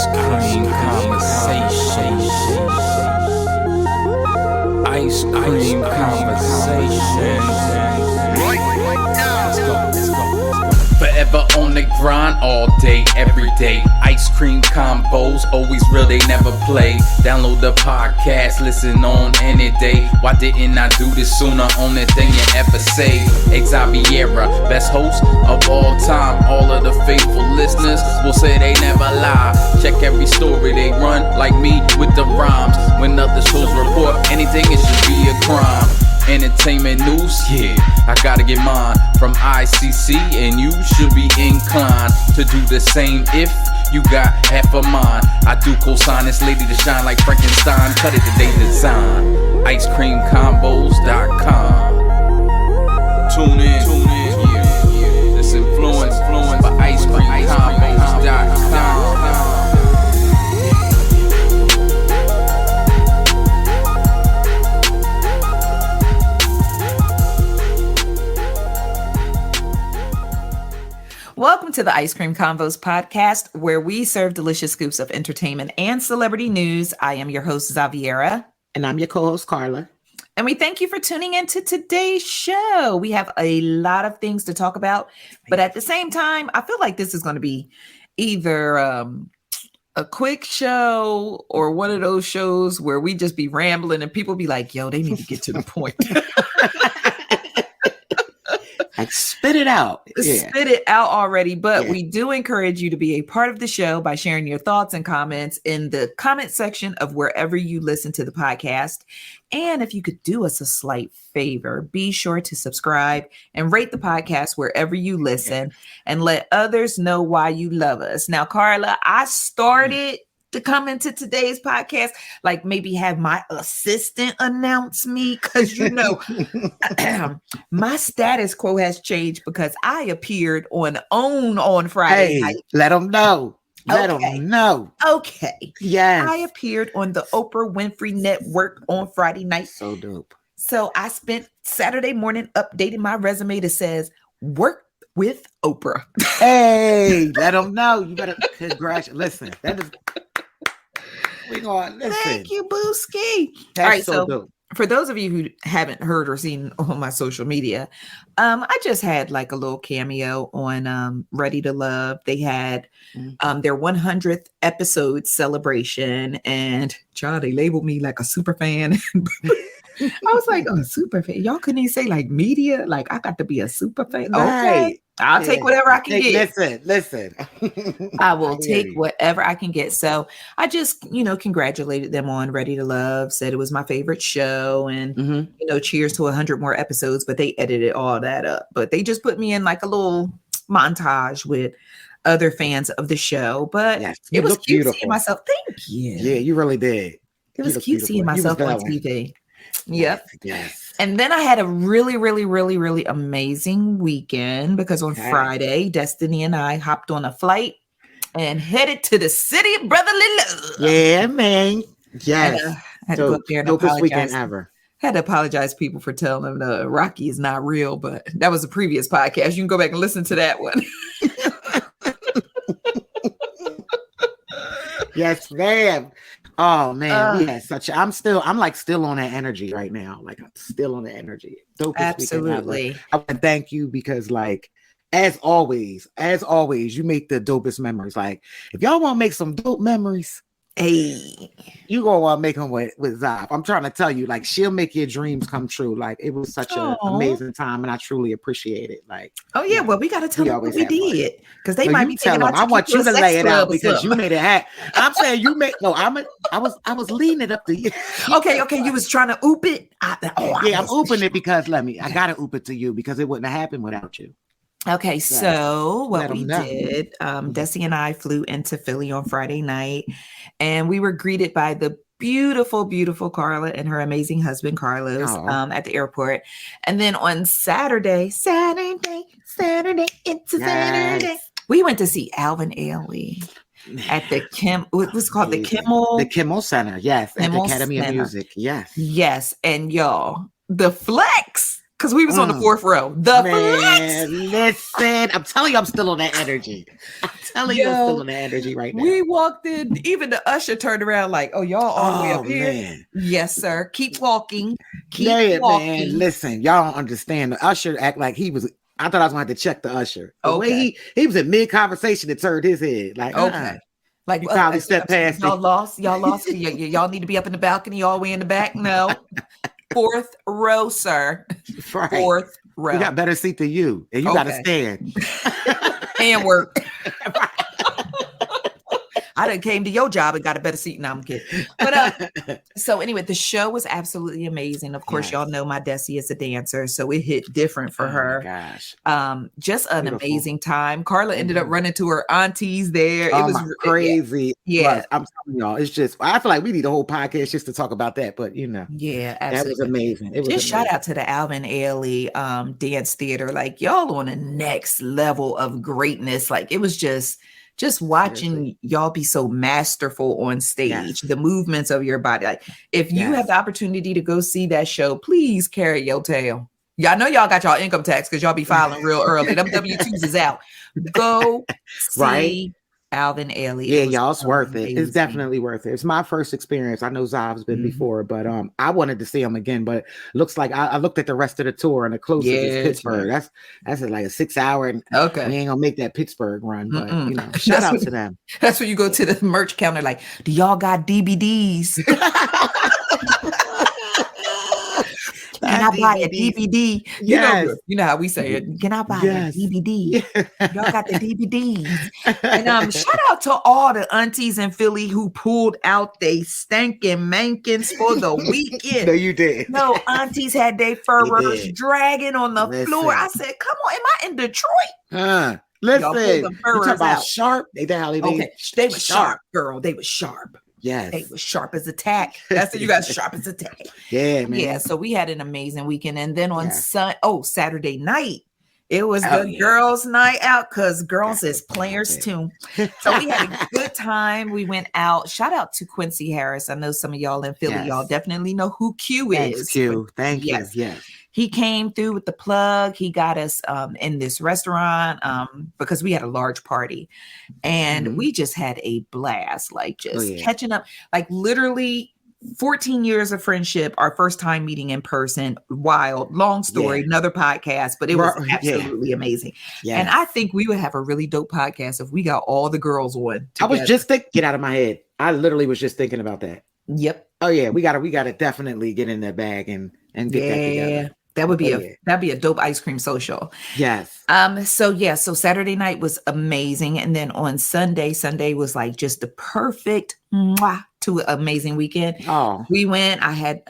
Ice Cream Conversation. Ice Cream Conversation. Let's go. Forever on the grind all day, every day. Ice Cream Convos, always real, they never play. Download the podcast, listen on any day. Why didn't I do this sooner? Only thing you ever say. Xaviera, best host of all time. All of the faithful listeners will say they never lie. Check every story they run, like me with the rhymes. When other shows report anything, it should be a crime. Entertainment news, yeah, I gotta get mine from ICC, and you should be inclined to do the same if you got half a mind. I do co-sign this lady to shine like Frankenstein. Cut it today design. IceCreamConvos.com. Tune in, yeah. This influence by IceCreamConvos.com. Welcome to the Ice Cream Convos Podcast, where we serve delicious scoops of entertainment and celebrity news. I am your host, Xaviera. And I'm your co-host, Karla. And we thank you for tuning into today's show. We have a lot of things to talk about, but at the same time, I feel like this is going to be either a quick show or one of those shows where we just be rambling and people be like, yo, they need to get to the point. Like, spit it out. Yeah. Spit it out already. But we do encourage you to be a part of the show by sharing your thoughts and comments in the comment section of wherever you listen to the podcast. And if you could do us a slight favor, be sure to subscribe and rate the podcast wherever you listen and let others know why you love us. Now, Karla, I started to come into today's podcast, like maybe have my assistant announce me, because my status quo has changed because I appeared on Friday night. Let them know. Let them know. Okay. Yes. I appeared on the Oprah Winfrey Network on Friday night. So dope. So I spent Saturday morning updating my resume that says work with Oprah. Hey, let them know. You better congratulate. Listen, that is. We going listen. Thank you, Booski. That's all right, so dope. For those of you who haven't heard or seen on my social media, I just had like a little cameo on Ready to Love. They had their 100th episode celebration, and child, they labeled me like a super fan. I was like, a super fan. Y'all couldn't even say like media. Like, I got to be a super fan. Right. Okay. I'll take whatever I can get. Listen. I will take whatever I can get. So I just, congratulated them on Ready to Love, said it was my favorite show, and, cheers to 100 more episodes, but they edited all that up. But they just put me in like a little montage with other fans of the show. But it was cute seeing myself. Thank you. Yeah, you really did. It was cute seeing myself on TV. Yep. Yes. And then I had a really, really, really, really amazing weekend because on Friday, Destiny and I hopped on a flight and headed to the city of brotherly love. Yeah, man. Yes. Had to go up there and apologize. Weekend ever. Had to apologize to people for telling them Rocky is not real, but that was a previous podcast. You can go back and listen to that one. Yes, ma'am. Oh man, we had I'm still on that energy right now. Like, I'm still on the energy. Dopest absolutely. I want to thank you because, like, as always, you make the dopest memories. Like, if y'all want to make some dope memories, hey, you gonna want to make them with Zav. I'm trying to tell you, like, she'll make your dreams come true. Like, it was such an amazing time, and I truly appreciate it. Like, well, we got to tell them what we did, because they might be telling them. I want you to lay it out because you made it happen. I'm saying you made. No, I was leading it up to you. Okay, you was trying to oop it. I'm ooping it because I gotta oop it to you because it wouldn't have happened without you. Okay, so what we did, Desi and I flew into Philly on Friday night, and we were greeted by the beautiful, beautiful Karla and her amazing husband, Carlos, at the airport. And then on Saturday, we went to see Alvin Ailey at the what was called the Kimmel Center. Yes, at the Academy of Music. Yes. And y'all, the flex because we was on the fourth row. Listen, I'm telling you, I'm still on that energy. I'm telling you, I'm still on that energy right now. We walked in, even the usher turned around like, "Oh, y'all all the way up here." Man. Yes, sir. Keep walking. Keep walking. Man, listen, y'all don't understand. The usher act like he was. I thought I was going to have to check the usher. The way he was in mid conversation, it turned his head. Like, okay. Like you probably stepped past y'all lost. Y'all need to be up in the balcony all the way in the back. No, fourth row, sir. Right. Fourth row. We got better seat than you, and you got to stand and work. I done came to your job and got a better seat. Now I'm kidding. But so anyway, the show was absolutely amazing. Of course, y'all know my Desi is a dancer, so it hit different for her. My gosh. Just an amazing time. Karla ended up running to her aunties there. It was crazy. Yeah. I'm telling y'all, it's just, I feel like we need a whole podcast just to talk about that. But yeah, absolutely. That was amazing. It was just shout out to the Alvin Ailey dance theater. Like y'all on the next level of greatness. Like it was just watching y'all be so masterful on stage, the movements of your body. Like if you have the opportunity to go see that show, please carry your tail. Y'all know y'all got y'all income tax because y'all be filing real early. Them W-2s is out. Go see Alvin Ailey. Yeah, y'all, it's worth it. It's definitely worth it. It's my first experience. I know Zaya's been before, but I wanted to see him again. But looks like I looked at the rest of the tour, and the closest is Pittsburgh. That's like a 6 hour, and we ain't gonna make that Pittsburgh run. But shout out to them. That's when you go to the merch counter. Like, do y'all got DVDs? Can I buy a DVD? Yes. You know how we say it. Can I buy a DVD? Y'all got the DVDs. And shout out to all the aunties in Philly who pulled out they stankin' mankins for the weekend. No, you did. No, aunties had their furros dragging on the floor. I said, come on, am I in Detroit? Listen, you talking about sharp? They were sharp, girl. They were sharp. Yes. They was sharp as a tack. That's it. You got sharp as a tack. Yeah, man. Yeah. So we had an amazing weekend. And then on Saturday night, it was the girls' night out because girls is players too. So we had a good time. We went out. Shout out to Quincy Harris. I know some of y'all in Philly, y'all definitely know who Q is. Q. Thank you. Yes. He came through with the plug. He got us in this restaurant because we had a large party, and we just had a blast, like just catching up, like literally 14 years of friendship, our first time meeting in person. Wild, long story, another podcast, but it was absolutely amazing. Yeah. And I think we would have a really dope podcast if we got all the girls on together. I was just get out of my head. I literally was just thinking about that. Yep. Oh yeah, we gotta definitely get in that bag and get that together. That would be that'd be a dope ice cream social. Yes. So Saturday night was amazing. And then on Sunday was like just the perfect to an amazing weekend. Oh, we went, I had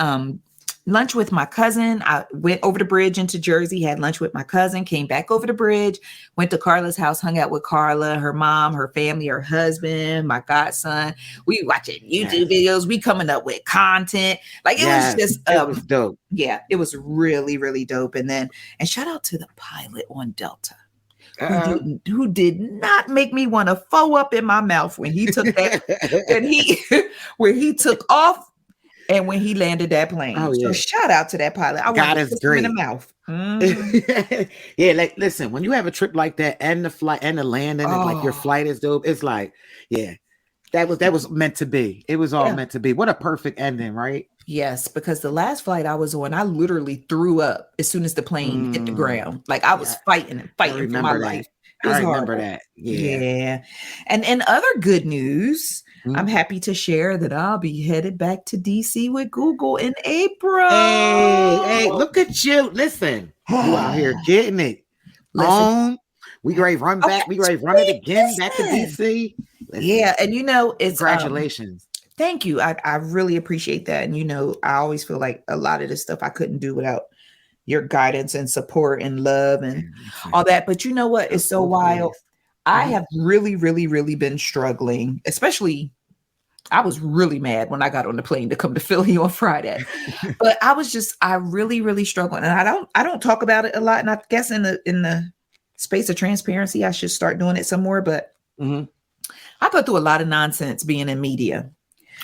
lunch with my cousin. I went over the bridge into Jersey, had lunch with my cousin, came back over the bridge, went to Karla's house, hung out with Karla, her mom, her family, her husband, my godson. We watching YouTube videos. We coming up with content. Like it was just it was dope. Yeah, it was really, really dope. And shout out to the pilot on Delta. Who did not make me want to foam up in my mouth when he took that when he took off and when he landed that plane. So shout out to that pilot. I God is great. In the mouth. Yeah, like listen, when you have a trip like that and the flight and the landing and like your flight is dope, it's like, that was meant to be. It was all meant to be. What a perfect ending, right? Yes, because the last flight I was on, I literally threw up as soon as the plane hit the ground. Like I was fighting for my life. I remember that. Yeah. And in other good news, I'm happy to share that I'll be headed back to DC with Google in April. Hey, look at you. Listen, you out here getting it. We ready to run back. We ready to run it again back to DC. Listen. Yeah. And it's congratulations. Thank you. I really appreciate that. And I always feel like a lot of this stuff I couldn't do without your guidance and support and love and all that. But you know what? It's so wild. I have really, really, really been struggling, especially I was really mad when I got on the plane to come to Philly on Friday, but I really, really struggled. And I don't talk about it a lot. And I guess in the space of transparency, I should start doing it some more, but I go through a lot of nonsense being in media.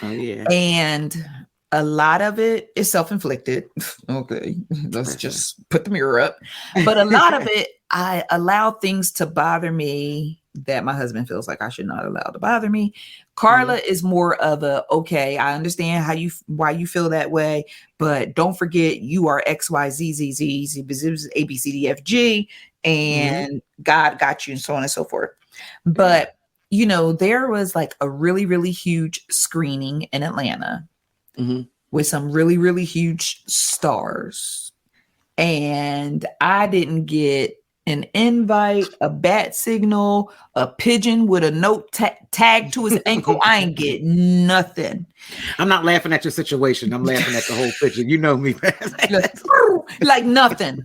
Oh yeah. And a lot of it is self-inflicted. Okay, let's just put the mirror up. But a lot of it, I allow things to bother me that my husband feels like I should not allow to bother me. Karla is more of a, okay, I understand why you feel that way, but don't forget you are X, Y, Z, Z, Z, Z, A, B, C, D, F, G, and God got you, and so on and so forth. But, you know, there was like a really, really huge screening in Atlanta with some really, really huge stars. And I didn't get an invite, a bat signal, a pigeon with a note tagged to his ankle. I ain't get nothing. I'm not laughing at your situation. I'm laughing at the whole picture. You know me. Like nothing.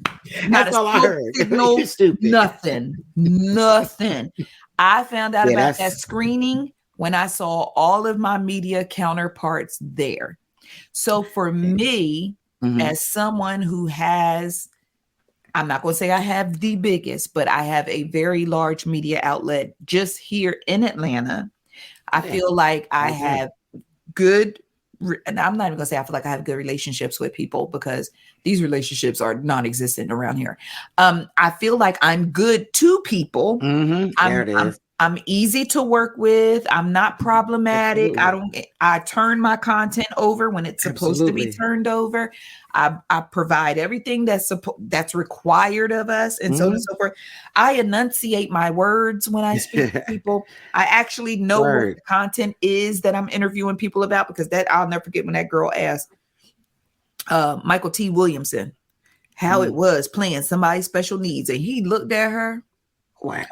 That's all I heard. Signal, nothing. I found out about that screening when I saw all of my media counterparts there. So for me, as someone who has, I'm not going to say I have the biggest, but I have a very large media outlet just here in Atlanta. I feel like I have good, and I'm not even going to say I feel like I have good relationships with people, because these relationships are non-existent around here. I feel like I'm good to people. There it is. I'm easy to work with. I'm not problematic. I turn my content over when it's supposed to be turned over. I provide everything that's required of us, and so on and so forth. I enunciate my words when I speak to people. I actually know what the content is that I'm interviewing people about, because that I'll never forget when that girl asked Michael T. Williamson how it was playing somebody's special needs, and he looked at her. Wow.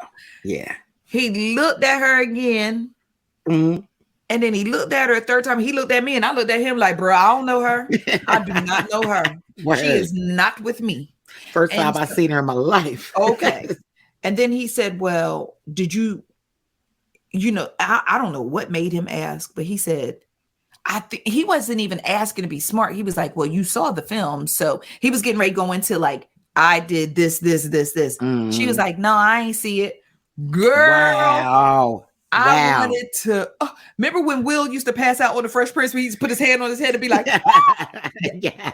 Yeah. He looked at her again, and then he looked at her a third time. He looked at me, and I looked at him like, bro, I don't know her. I do not know her. She is not with me. First time I seen her in my life. Okay. And then he said, well, did you know, I don't know what made him ask, but he said, I think he wasn't even asking to be smart. He was like, well, you saw the film. So he was getting ready to go into like, I did this. She was like, no, I ain't see it. Girl, I wanted to. Remember when Will used to pass out on the Fresh Prince? He used to put his hand on his head and be like,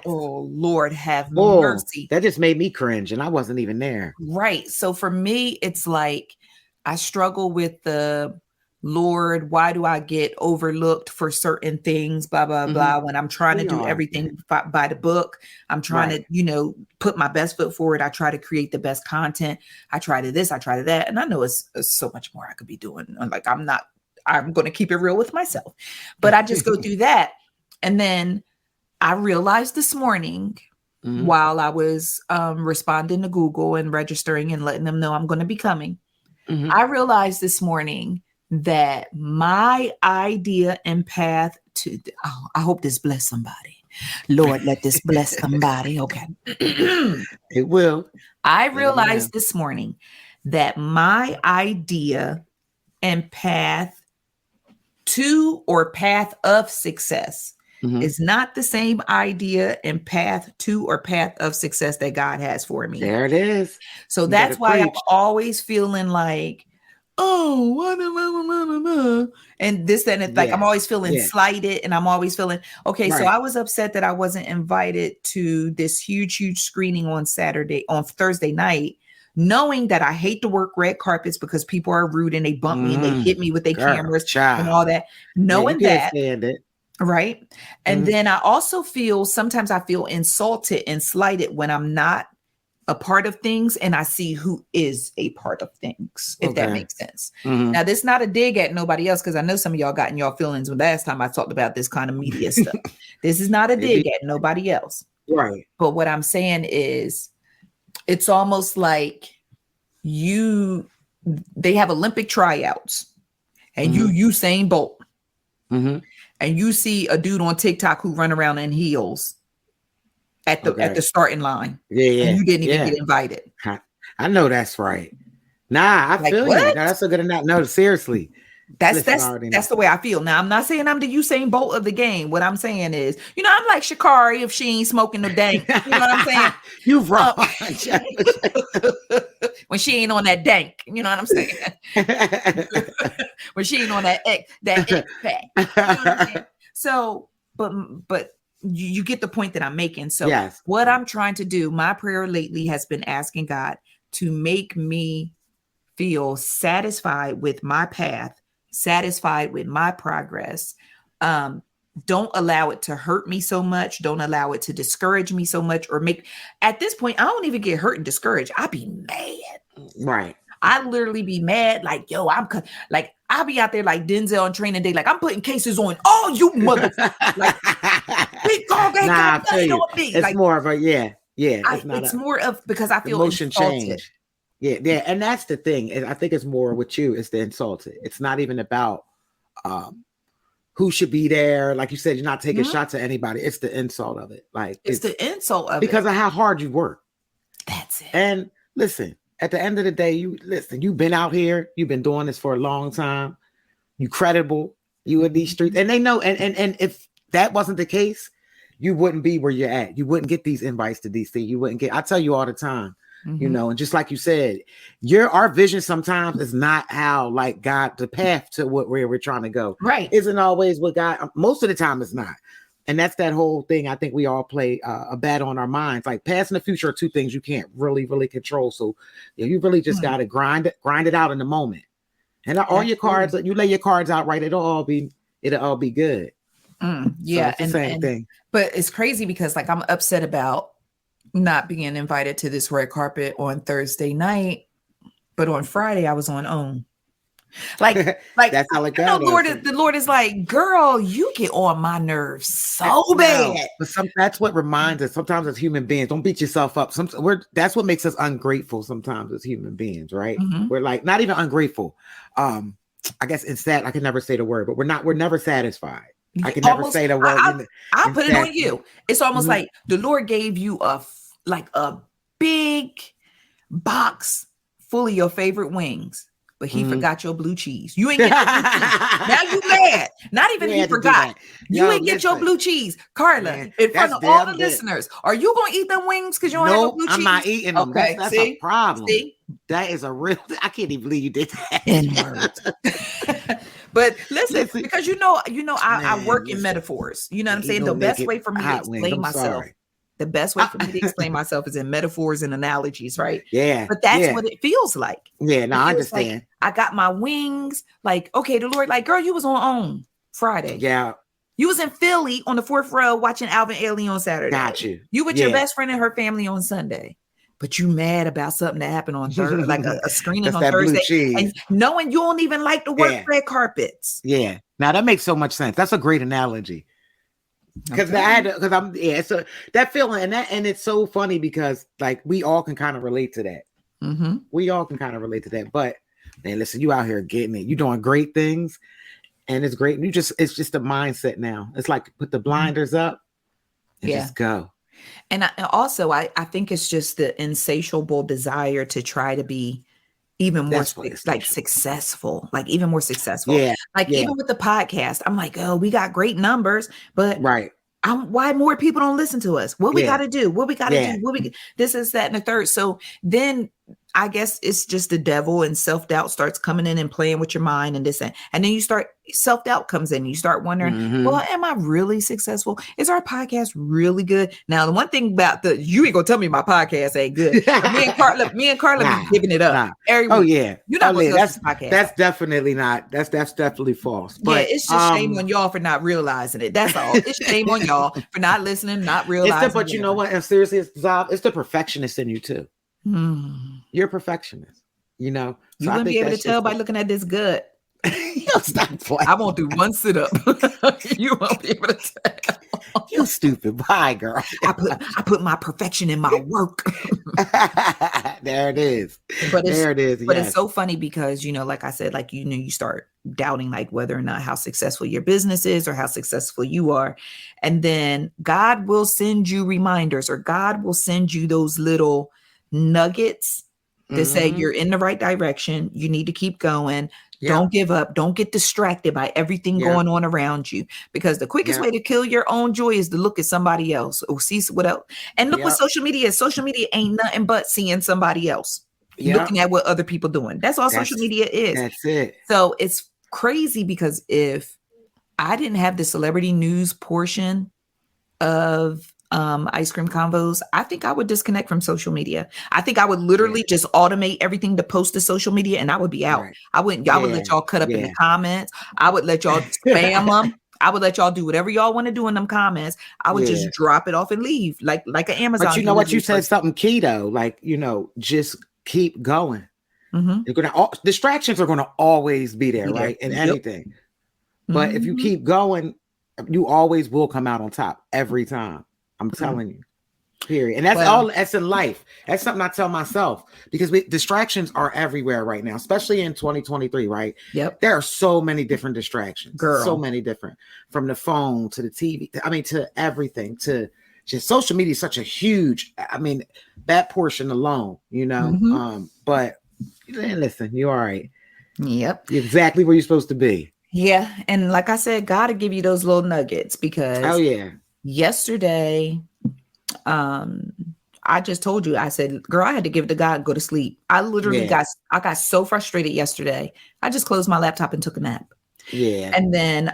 oh, Lord, have mercy. That just made me cringe, and I wasn't even there. Right. So for me, it's like I struggle with the Lord, why do I get overlooked for certain things, blah, blah, blah, when I'm trying to do everything by the book. I'm trying to, you know, put my best foot forward. I try to create the best content. I try to this, I try to that. And I know it's so much more I could be doing. Like, I'm going to keep it real with myself, but I just go through that. And then I realized this morning while I was responding to Google and registering and letting them know I'm going to be coming, I realized this morning that my idea and path to, I hope this bless somebody. Lord, let this bless somebody. Okay. It will. I realized this morning that my idea and path to or path of success is not the same idea and path to or path of success that God has for me. There it is. So that's why I'm always feeling like, and this, that, and like I'm always feeling slighted, and I'm always feeling okay. So I was upset that I wasn't invited to this huge screening on Thursday night, knowing that I hate to work red carpets because people are rude and they bump me and they hit me with their cameras and all that. Knowing that, right? And then I also sometimes I feel insulted and slighted when I'm not a part of things and I see who is a part of things, if that makes sense. Now, this is not a dig at nobody else, because I know some of y'all got in your feelings when last time I talked about this kind of media stuff. This is not a dig at nobody else. Right. But what I'm saying is, it's almost like they have Olympic tryouts and Usain Bolt. And you see a dude on TikTok who run around in heels at the starting line. And you didn't even get invited. I know that's right. Nah, I feel you. No, that's so good to not know. Seriously. That's the way I feel. Now, I'm not saying I'm the Usain Bolt of the game. What I'm saying is, you know, I'm like Sha'Carri if she ain't smoking no dank. You know what I'm saying? You're wrong. When she ain't on that dank, you know what I'm saying? When she ain't on that X pack. You know what I'm saying? So, but you get the point that I'm making. So yes. What I'm trying to do, my prayer lately has been asking God to make me feel satisfied with my path, satisfied with my progress. Don't allow it to hurt me so much. Don't allow it to discourage me so much, or at this point, I don't even get hurt and discouraged. I be mad. Right. I literally be mad. Like, yo, I'll be out there like Denzel on Training Day. Like, I'm putting cases on all you motherfuckers. Like, big dog ain't got nothing on me. It's like, more of a, it's more of, because I feel emotion insulted. change. Yeah. And that's the thing. I think it's more with you, it's the insulted. It's not even about, who should be there. Like you said, you're not taking shots at anybody. It's the insult of it. Like it's the insult of because of how hard you work. That's it. And listen, at the end of the day, you've been out here, you've been doing this for a long time. You credible, you in these streets, and they know. And if that wasn't the case, you wouldn't be where you're at. You wouldn't get these invites to these things. You wouldn't get. I tell you all the time. You know, and just like you said, our vision sometimes is not how, like, God, the path to where we're trying to go. Right. Isn't always what God, most of the time it's not. And that's that whole thing. I think we all play a battle on our minds. Like past and the future are two things you can't really, really control. So you really just got to grind it out in the moment. And all your cards, you lay your cards out right, it'll all be good. Yeah. So it's the same thing. But it's crazy because, like, I'm upset about not being invited to this red carpet on Thursday night, but on Friday I was on OWN. Like that's how it goes. The Lord is like, girl, you get on my nerves so bad. But that's what reminds us. Sometimes as human beings, don't beat yourself up. That's what makes us ungrateful. Sometimes as human beings, right? We're like not even ungrateful. I guess instead, I can never say the word, but we're never satisfied. I can never say the word. I'll put it on you. It's almost like the Lord gave you a big box full of your favorite wings, but he forgot your blue cheese. You ain't get your blue cheese. Now you mad. Not even he forgot. You ain't get your blue cheese. Karla, in front of all the listeners, are you going to eat them wings because you don't have no blue cheese? I'm not eating them. Okay, that's a problem. See? That is a real, I can't even believe you did that. But listen, because I work in metaphors. You know what I'm saying? The best way for me to explain myself. The best way for me to explain myself is in metaphors and analogies, right? Yeah. But that's what it feels like. Yeah, no, I understand. Like, I got my wings. Like, okay, the Lord, like, girl, you was on OWN Friday. Yeah. You was in Philly on the 4th row watching Alvin Ailey on Saturday. Got you. You with your best friend and her family on Sunday. But you mad about something that happened on Thursday, like a screening on Thursday, and knowing you don't even like to work red carpets. Yeah, now that makes so much sense. That's a great analogy. Because so that feeling and it's so funny because like we all can kind of relate to that. We all can kind of relate to that. But man, listen, you out here getting it. You doing great things, and it's great. It's just a mindset now. It's like put the blinders up and just go. And I think it's just the insatiable desire to try to be even more successful, like even more successful. Yeah. Even with the podcast, I'm like, oh, we got great numbers, but why more people don't listen to us? What we got to do? What we got to do? This is that and the third. So then I guess it's just the devil and self-doubt starts coming in and playing with your mind and this and then self-doubt comes in. You start wondering, well, am I really successful? Is our podcast really good? Now, the one thing about you ain't gonna tell me my podcast ain't good. me and Karla be giving it up. Every week. Oh yeah. You're not gonna that's podcast. That's definitely not. That's definitely false. But it's just shame on y'all for not realizing it. That's all. It's shame on y'all for not listening, not realizing. But you know what? And seriously, it's the perfectionist in you too. You're a perfectionist, you know. So you wouldn't be able to tell by looking at this gut. Stop playing. I won't do one sit up. You won't be able to tell. You stupid. Bye, girl. I put my perfection in my work. There it is. But it's so funny because, like I said, like, you start doubting like whether or not how successful your business is or how successful you are. And then God will send you reminders, or God will send you those little nuggets to say you're in the right direction. You need to keep going. Don't give up. Don't get distracted by everything going on around you, because the quickest way to kill your own joy is to look at somebody else or see what else. And look what social media is. Social media ain't nothing but seeing somebody else, looking at what other people doing. That's all social media is. That's it. So it's crazy because if I didn't have the celebrity news portion of Ice Cream Convos, I think I would disconnect from social media. I think I would literally just automate everything to post to social media, and I would be out. Right. I wouldn't. Y'all would let y'all cut up in the comments. I would let y'all spam them. I would let y'all do whatever y'all want to do in them comments. I would just drop it off and leave, like an Amazon. But you know what? You said something key though. Like, you know, just keep going. You're gonna distractions are gonna always be there, right? In anything. But if you keep going, you always will come out on top every time. I'm telling you. Period. And that's all that's in life. That's something I tell myself because distractions are everywhere right now, especially in 2023, right? Yep. There are so many different distractions. Girl. So many different, from the phone to the TV. I mean, to everything, to just social media is such a huge, I mean, that portion alone, you know. But listen, you're all right. Yep. You're exactly where you're supposed to be. Yeah. And like I said, gotta give you those little nuggets because yesterday, I just told you, I said, girl, I had to give it to God and go to sleep. I literally got so frustrated yesterday. I just closed my laptop and took a nap. Yeah. And then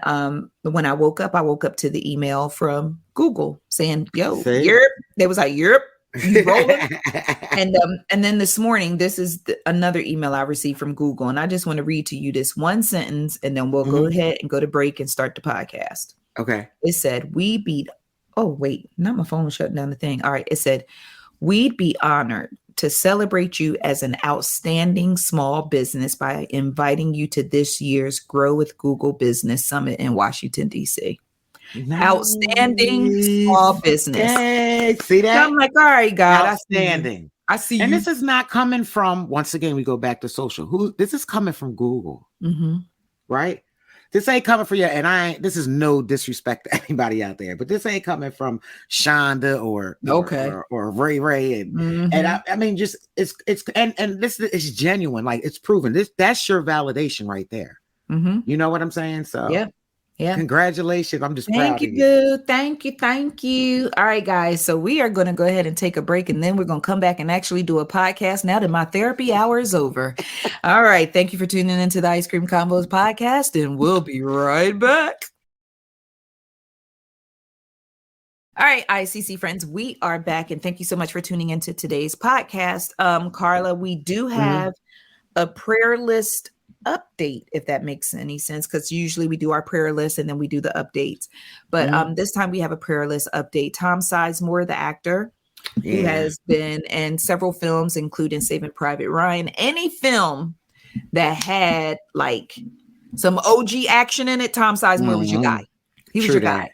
when I woke up to the email from Google saying, yo, Europe. They was like, Europe, you rolling? And then this morning, this is another email I received from Google. And I just want to read to you this one sentence, and then we'll go ahead and go to break and start the podcast. Okay. It said, oh, wait, not my phone shutting down the thing. All right. It said, we'd be honored to celebrate you as an outstanding small business by inviting you to this year's Grow with Google Business Summit in Washington, D.C. Nice. Outstanding small business. Hey, see that? So I'm like, all right, God. Outstanding. I see and you. This is not coming from, once again, we go back to social. This is coming from Google. Right? This ain't coming for you, and this is no disrespect to anybody out there, but this ain't coming from Shonda or Ray Ray, and I mean, just it's and this is genuine, like it's proven. That's your validation right there. You know what I'm saying? So yeah. Congratulations. I'm just proud of you. Boo. Thank you. All right, guys. So we are going to go ahead and take a break, and then we're going to come back and actually do a podcast now that my therapy hour is over. All right. Thank you for tuning into the Ice Cream Convos Podcast, and we'll be right back. All right, ICC friends, we are back, and thank you so much for tuning into today's podcast. Karla, we do have a prayer list update, if that makes any sense, because usually we do our prayer list and then we do the updates, but this time we have a prayer list update. Tom Sizemore, the actor, who has been in several films, including Saving Private Ryan, any film that had like some OG action in it, Tom Sizemore was your guy. He was your guy.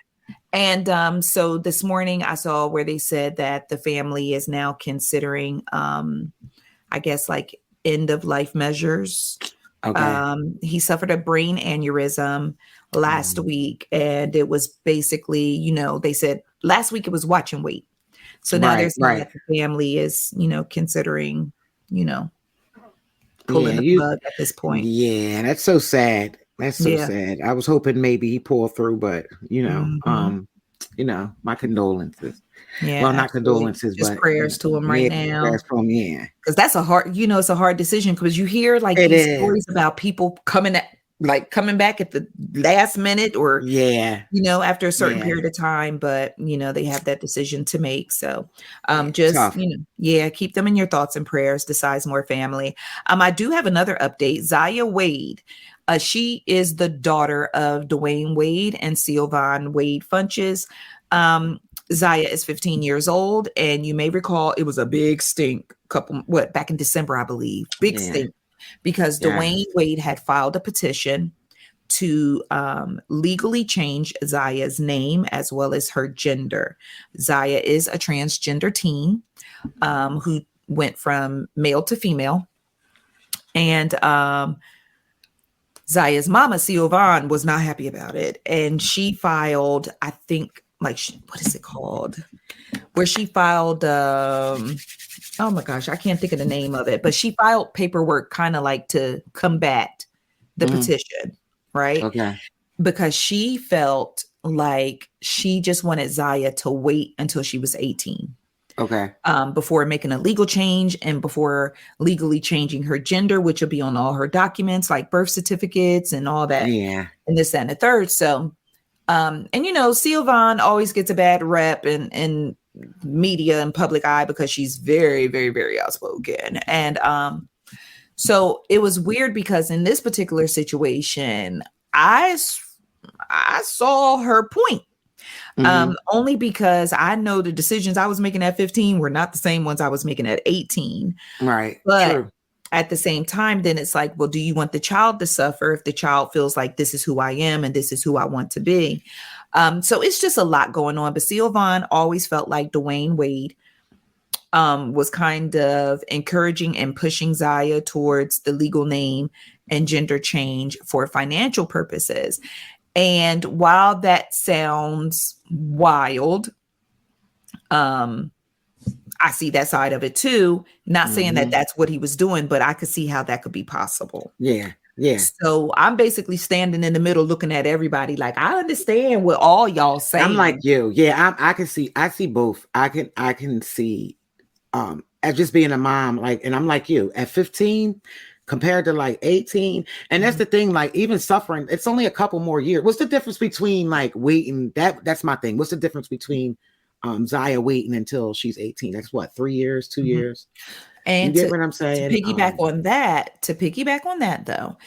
And so this morning I saw where they said that the family is now considering I guess like end of life measures. Okay. He suffered a brain aneurysm last week, and it was basically, you know, they said last week it was watch and wait. So now they're saying that the family is, you know, considering, you know, pulling the plug at this point. Yeah, that's so sad. That's so sad. I was hoping maybe he pulled through, but you know, my condolences. Yeah, well, not condolences, just but prayers to him right now. Prayers for him, because that's a hard, you know, it's a hard decision because you hear like these stories about people coming back at the last minute or you know, after a certain period of time, but you know, they have that decision to make. So just tough. You know, keep them in your thoughts and prayers, the Sizemore family. I do have another update. Zaya Wade. She is the daughter of Dwayne Wade and Sylvan Wade Funches. Zaya is 15 years old, and you may recall it was a big stink back in December, I believe. Big stink because Dwayne Wade had filed a petition to legally change Zaya's name as well as her gender. Zaya is a transgender teen who went from male to female, and Zaya's mama, Sylvan, was not happy about it. And she filed, I think, what is it called? Where she filed, oh my gosh, I can't think of the name of it, but she filed paperwork kind of like to combat the petition, right? Okay. Because she felt like she just wanted Zaya to wait until she was 18. Okay. Before making a legal change and before legally changing her gender, which will be on all her documents, like birth certificates and all that. Yeah. And this, that, and the third. So And Sylvan always gets a bad rep in media and public eye because she's very, very, very outspoken. And so it was weird because in this particular situation, I saw her point. Only because I know the decisions I was making at 15 were not the same ones I was making at 18. Right. But True. At the same time, then it's like, well, do you want the child to suffer if the child feels like this is who I am and this is who I want to be? So it's just a lot going on. But Sylvan always felt like Dwayne Wade was kind of encouraging and pushing Zaya towards the legal name and gender change for financial purposes. And while that sounds wild, I see that side of it too. Not saying that that's what he was doing, but I could see how that could be possible. Yeah. Yeah. So I'm basically standing in the middle looking at everybody like, I understand what all y'all saying. I'm like you. Yeah, I see both. I can see as just being a mom, like, and I'm like you at 15 compared to like 18. And that's the thing, like even suffering, it's only a couple more years. What's the difference between like waiting? That's my thing. What's the difference between Zaya waiting until she's 18? That's what, 3 years, 2 years? And you get what I'm saying? To piggyback on that though,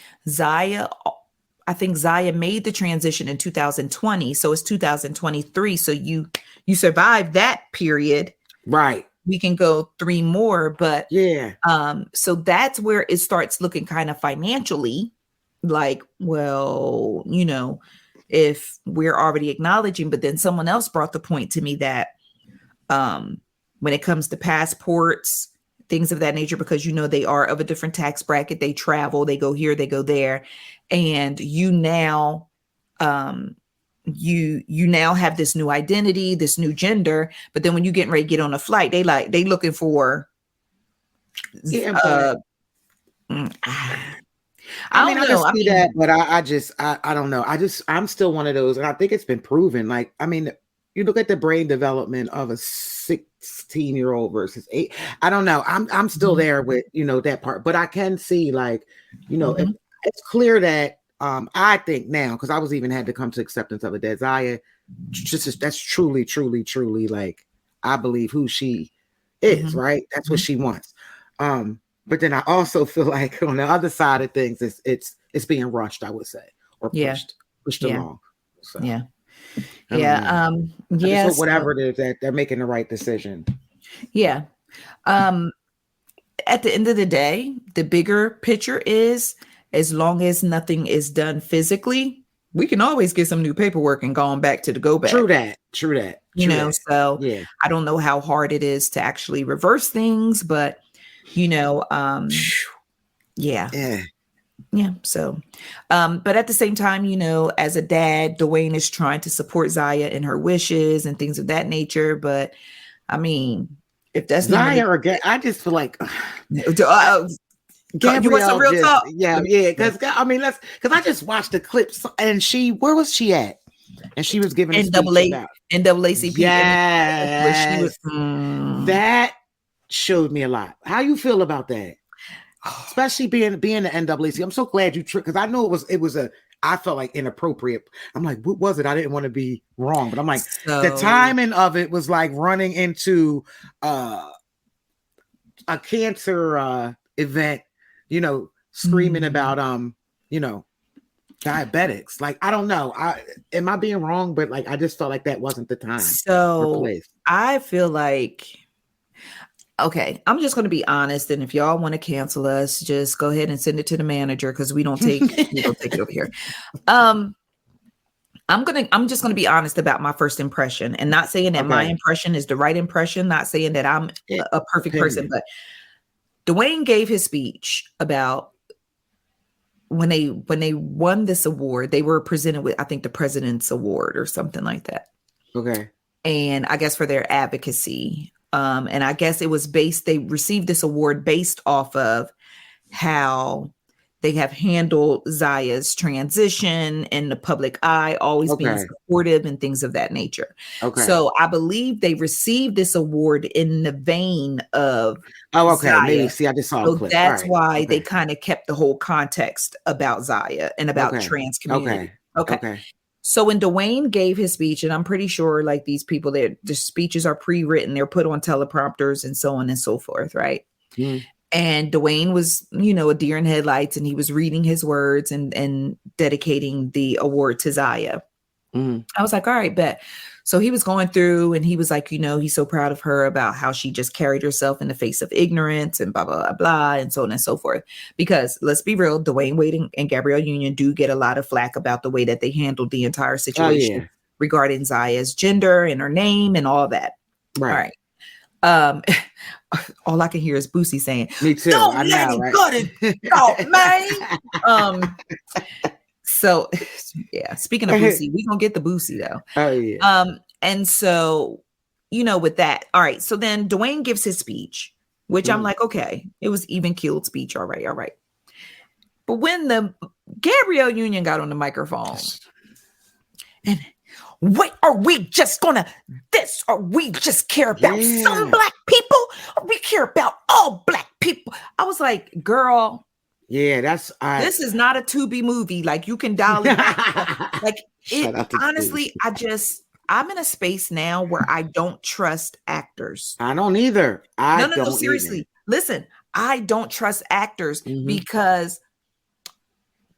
I think Zaya made the transition in 2020. So it's 2023. So you survived that period. Right. We can go 3 more, but yeah. So that's where it starts looking kind of financially like, well, if we're already acknowledging, but then someone else brought the point to me that when it comes to passports, things of that nature, because they are of a different tax bracket, they travel, they go here, they go there, and you now have this new identity, this new gender, but then when you getting ready to get on a flight, they looking for I can see that, but I don't know. I'm still one of those, and I think it's been proven. Like, I mean, you look at the brain development of a 16-year-old versus 8. I don't know. I'm still there with that part, but I can see like, it's clear that I think now, because I was even had to come to acceptance of it, that Zaya that's truly, truly, truly like I believe who she is, right? That's what she wants. But then I also feel like on the other side of things, it's being rushed, I would say, or pushed along. So, whatever it is, that they're making the right decision. Yeah. At the end of the day, the bigger picture is, as long as nothing is done physically, we can always get some new paperwork and go back to the go back. True that. So I don't know how hard it is to actually reverse things, but yeah. So, but at the same time, as a dad, Dwayne is trying to support Zaya in her wishes and things of that nature. But I mean, if that's Zaya again, I just feel like Gabrielle, you want some real talk? Yeah. Because I just watched the clips, and where was she at? And she was giving NAACP. Yes, that showed me a lot. How you feel about that? Especially being the NAACP. I'm so glad you tricked, because I know I felt like inappropriate. I'm like, what was it? I didn't want to be wrong, but I'm like, the timing of it was like running into a cancer event, screaming about diabetics. Like, I don't know. Am I being wrong? But like, I just felt like that wasn't the time. So I feel like, okay, I'm just going to be honest. And if y'all want to cancel us, just go ahead and send it to the manager, because we don't take it over here. I'm just going to be honest about my first impression, and not saying that my impression is the right impression, not saying that I'm a perfect person, but Dwayne gave his speech about when they won this award. They were presented with, I think, the President's Award or something like that. Okay. And I guess for their advocacy. And I guess it was they received this award based off of how they have handled Zaya's transition in the public eye, always being supportive and things of that nature. Okay. So I believe they received this award in the vein of Zaya. Maybe. See, I just saw a clip. That's why they kind of kept the whole context about Zaya and about trans community. Okay. So when Dwayne gave his speech, and I'm pretty sure like these people, the speeches are pre-written, they're put on teleprompters and so on and so forth, right? Mm. And Dwayne was, a deer in headlights, and he was reading his words and dedicating the award to Zaya. Mm. I was like, all right, bet. So he was going through and he was like, he's so proud of her about how she just carried herself in the face of ignorance and blah, blah, blah, blah, and so on and so forth. Because let's be real, Dwayne Wade and Gabrielle Union do get a lot of flack about the way that they handled the entire situation regarding Zaya's gender and her name and all that. Right. All right. All I can hear is Boosie saying, "Me too." Don't I let know, it right? go to man. So yeah, speaking of Boosie, we're gonna get the Boosie though. Oh yeah. And so, with that, all right. So then Dwayne gives his speech, which I'm like, okay, it was even keeled speech. All right. But when the Gabrielle Union got on the microphone, and wait, are we just gonna this? Or we just care about some black people? Or we care about all black people? I was like, girl. Yeah, this is not a Tubi movie. Like you can dial it back. Like it honestly, I'm in a space now where I don't trust actors. I don't either. No, seriously. Listen, I don't trust actors because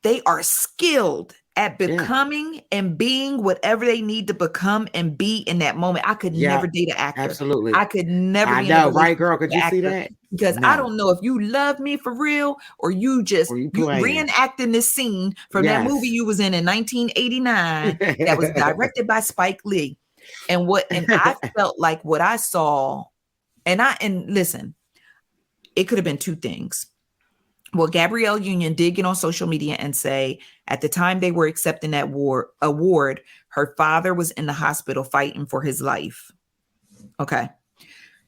they are skilled at becoming and being whatever they need to become and be in that moment. I could never date an actor. Absolutely. I could never. I know, right, girl? Could you see that? Because I don't know if you love me for real or you just you reenacting this scene from that movie you was in 1989 that was directed by Spike Lee. And I felt like what I saw, and listen, it could have been two things. Well, Gabrielle Union did get on social media and say at the time they were accepting that award, her father was in the hospital fighting for his life. Okay.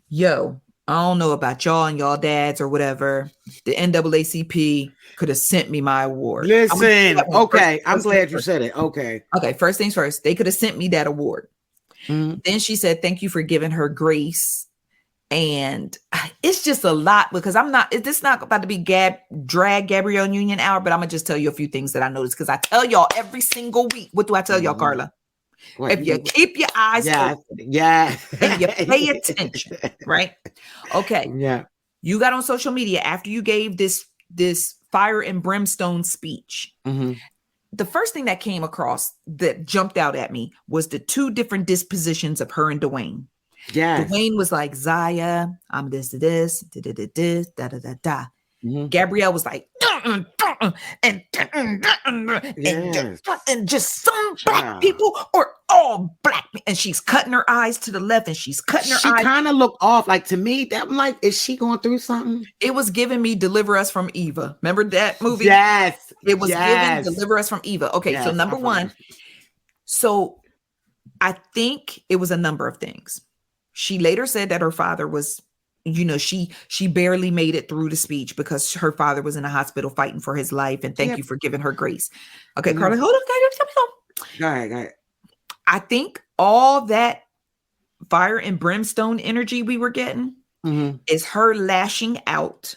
Yo, I don't know about y'all and y'all dads or whatever. The NAACP could have sent me my award. Listen, okay. I'm glad you said it. Okay. Okay. First things first, they could have sent me that award. Then she said, thank you for giving her grace. And it's just a lot because it's not about to be drag Gabrielle Union out, but I'm going to just tell you a few things that I noticed because I tell y'all every single week. What do I tell y'all, Karla? If you keep your eyes open and you pay attention, right? Okay. Yeah. You got on social media after you gave this fire and brimstone speech. The first thing that came across that jumped out at me was the two different dispositions of her and Dwayne. Yeah. Dwayne was like, Zaya, I'm this, da da da da. Gabrielle was like, and just some black people or all black, and she's cutting her eyes to the left and she's cutting her eyes. She kind of looked off, like to me. That I'm like, is she going through something? It was giving me Deliver Us from Eva. Remember that movie? Yes. It was giving Deliver Us from Eva. Okay, so number one, so I think it was a number of things. She later said that her father was, she barely made it through the speech because her father was in a hospital fighting for his life. And thank you for giving her grace. Okay, Karla, hold on. Go ahead. I think all that fire and brimstone energy we were getting is her lashing out.